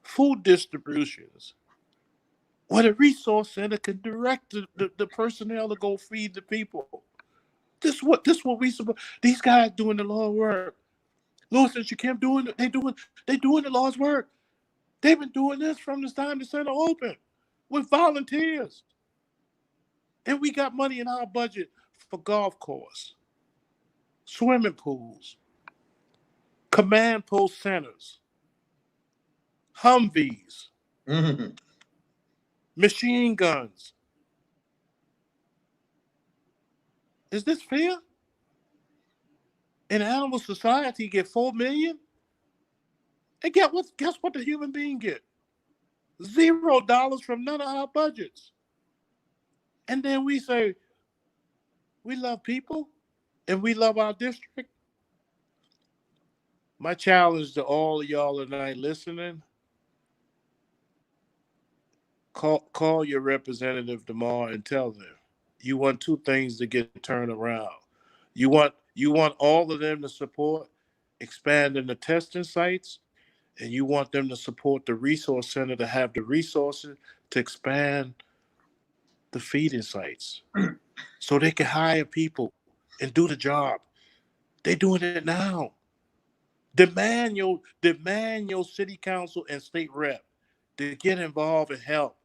Speaker 3: food distributions where the resource center can direct the personnel to go feed the people. This what we supposed. These guys doing the Lord's work. Lewis and Shakim doing the Lord's work. They've been doing this from the time the center opened with volunteers. And we got money in our budget for golf course, swimming pools, command post centers, Humvees, machine guns. Is this fair? And Animal Society get $4 million? And guess what the human being get? $0 from none of our budgets. And then we say, we love people and we love our district. My challenge to all of y'all tonight listening, call your representative tomorrow and tell them you want 2 things to get turned around. You want all of them to support expanding the testing sites, and you want them to support the resource center to have the resources to expand the feeding sites so they can hire people and do the job. They're doing it now. Demand your city council and state rep to get involved and help.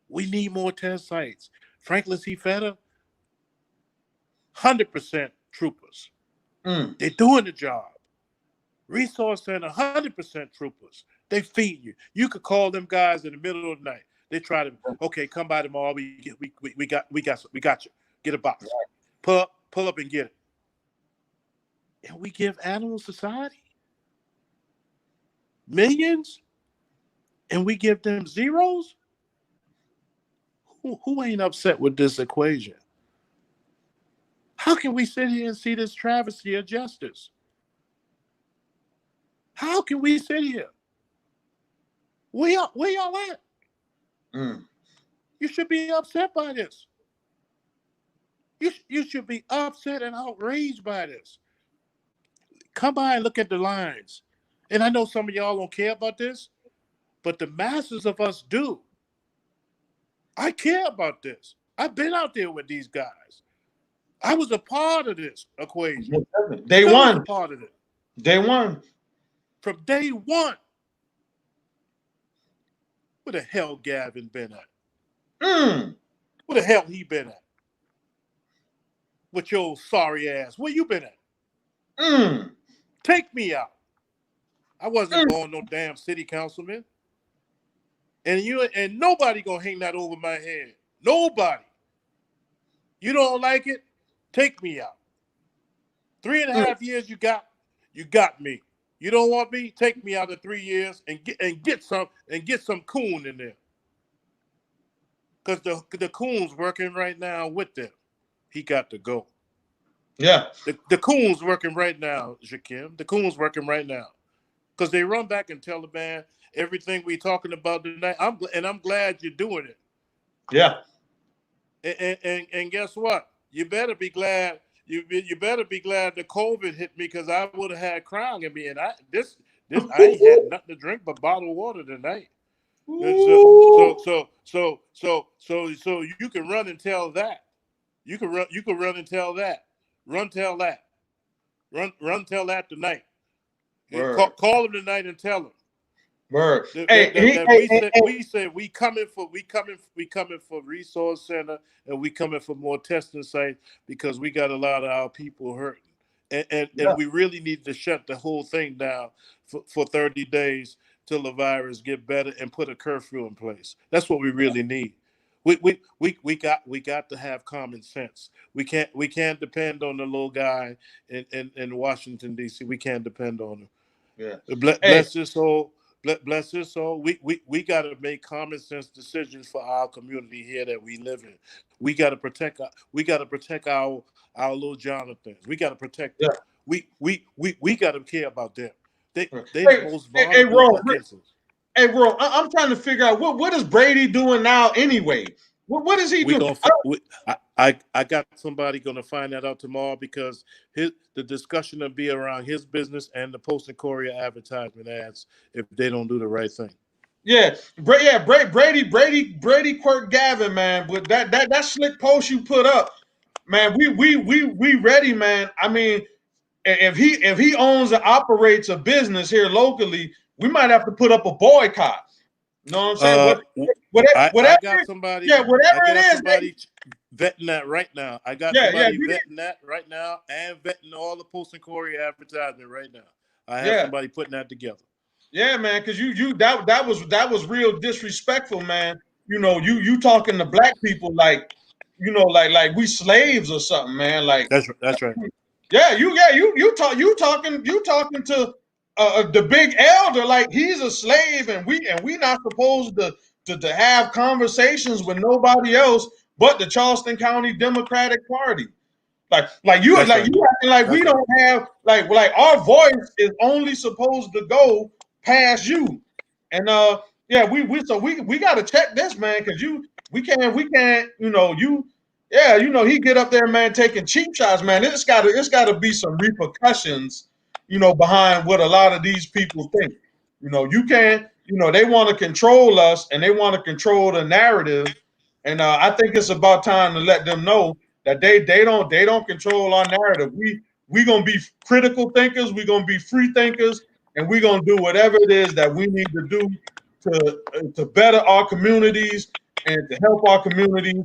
Speaker 3: We need more test sites. Franklin C. Feta, 100% troopers. They're doing the job. Resource Center, 100% troopers. They feed you. You could call them guys in the middle of the night. They try to, okay, come by tomorrow. We got you. Get a box. Pull up and get it. And we give Animal Society millions, and we give them zeros. Who ain't upset with this equation? How can we sit here and see this travesty of justice? How can we sit here? Where y'all at? You should be upset by this. You should be upset and outraged by this. Come by and look at the lines. And I know some of y'all don't care about this, but the masses of us do. I care about this. I've been out there with these guys. I was a part of this equation.
Speaker 2: Day one.
Speaker 3: Part of it.
Speaker 2: Day one.
Speaker 3: From day one. Where the hell Gavin been at? Where the hell he been at? With your sorry ass. Where you been at? Take me out. I wasn't born no damn city councilman. And nobody gonna hang that over my head. Nobody. You don't like it? Take me out. 3.5 years you got me. You don't want me? Take me out of 3 years and get some coon in there. Because the coon's working right now with them. He got to go.
Speaker 2: Yeah.
Speaker 3: The coon's working right now, Shakim. The coon's working right now. Because they run back and tell the man everything we talking about tonight. I'm glad you're doing it.
Speaker 2: Yeah.
Speaker 3: And guess what? You better be glad. You better be glad the COVID hit me, because I would have had crying in me, and I ain't had nothing to drink but bottled water tonight. So you can run and tell that. You can run and tell that. Tell that. Tell that tonight. Call him tonight and tell him.
Speaker 2: Word.
Speaker 3: We said we coming for resource center, and we coming for more testing sites, because we got a lot of our people hurting, and we really need to shut the whole thing down for 30 days till the virus get better, and put a curfew in place. That's what we really need. We got to have common sense. We can't depend on the little guy in Washington D.C. We can't depend on him.
Speaker 2: Yeah.
Speaker 3: Bless his soul. Bless his soul. We got to make common sense decisions for our community here that we live in. We got to protect our little Jonathans. We got to protect them. We got to care about them. They the most vulnerable against us.
Speaker 2: Hey, bro, I'm trying to figure out what is Brady doing now anyway? What is he doing?
Speaker 3: I got somebody going to find that out tomorrow because the discussion will be around his business and the Post and Courier advertisement ads if they don't do the right thing.
Speaker 2: Yeah, Brady Quirk Garvan, man. But that slick post you put up, man, we ready, man. I mean, if he owns and operates a business here locally, we might have to put up a boycott. You know what I'm saying?
Speaker 3: I got somebody.
Speaker 2: Yeah, whatever
Speaker 3: I got
Speaker 2: it is,
Speaker 3: somebody vetting that right now. I got somebody vetting that right now and vetting all the Post and Courier advertisement right now. I have somebody putting that together.
Speaker 2: Yeah, man, because that was real disrespectful, man. You know, you talking to black people like, you know, like we slaves or something, man. Like
Speaker 3: that's right.
Speaker 2: Yeah, you talking to the big elder like he's a slave, and we not supposed to have conversations with nobody else but the Charleston County Democratic Party. Like you acting like we don't have like our voice is only supposed to go past you, and we got to check this, man, because we can't he get up there, man, taking cheap shots, man. It's got to be some repercussions, behind what a lot of these people think. You can't, they want to control us and they want to control the narrative, and I think it's about time to let them know that they don't control our narrative. We gonna be critical thinkers. We gonna be free thinkers, and we gonna do whatever it is that we need to do to better our communities and to help our communities.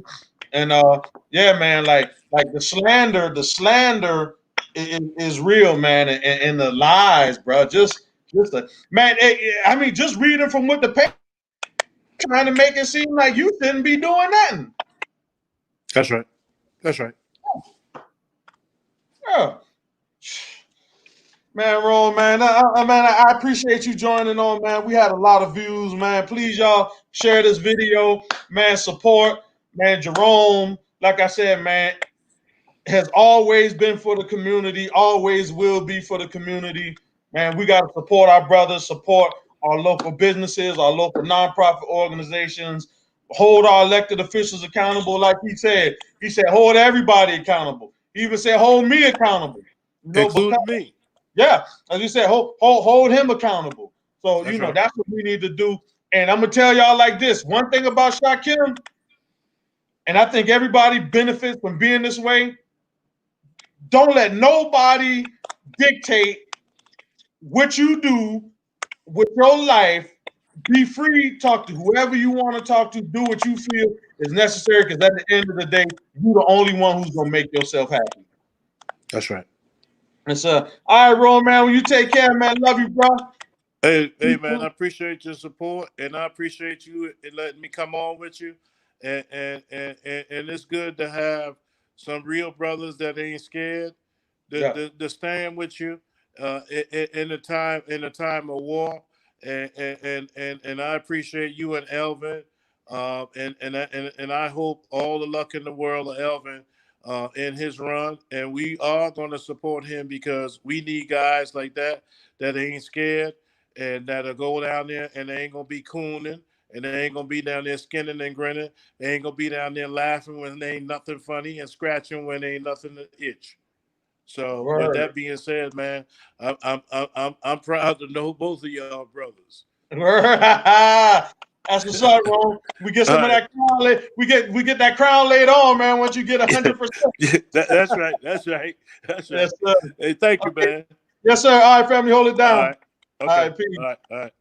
Speaker 2: And man, like the slander is real, man, and the lies, bro. Man. I mean, just reading from what the paper trying to make it seem like you shouldn't be doing nothing.
Speaker 3: That's right.
Speaker 2: Yeah. Man, Roll, man. I appreciate you joining on, man. We had a lot of views, man. Please, y'all, share this video, man. Support, man. Jerome, like I said, man, has always been for the community, always will be for the community. Man, we got to support our brothers, support our local businesses, our local nonprofit organizations, hold our elected officials accountable. Like he said, hold everybody accountable. He even said, hold me accountable.
Speaker 3: Including me.
Speaker 2: Yeah, as you said, hold him accountable. So,
Speaker 3: That's
Speaker 2: that's what we need to do. And I'm going to tell y'all like this. One thing about Shakim, and I think everybody benefits from being this way, don't let nobody dictate what you do with your life. Be free, talk to whoever you want to talk to, do what you feel is necessary, because at the end of the day, you're the only one who's going to make yourself happy.
Speaker 3: That's right.
Speaker 2: And all right, Ron, man, when you take care, man, love you, bro.
Speaker 3: Hey, man, I appreciate your support, and I appreciate you letting me come on with you. And it's good to have some real brothers that ain't scared to stand with you in a time of war. And I appreciate you and Elvin. And I hope all the luck in the world of Elvin in his run. And we are going to support him because we need guys like that ain't scared and that'll go down there and they ain't going to be cooning. And they ain't going to be down there skinning and grinning. They ain't going to be down there laughing when there ain't nothing funny and scratching when there ain't nothing to itch. So with that being said, man, I'm proud to know both of y'all brothers.
Speaker 2: That's what's up, bro. We get some of that crown. We get that crown laid on, man. Once you get 100%.
Speaker 3: That's right. Yes, sir. Hey, thank you, man.
Speaker 2: Yes, sir. All right, family, hold it down.
Speaker 3: All right. Okay.
Speaker 2: All right, peace.
Speaker 3: All right.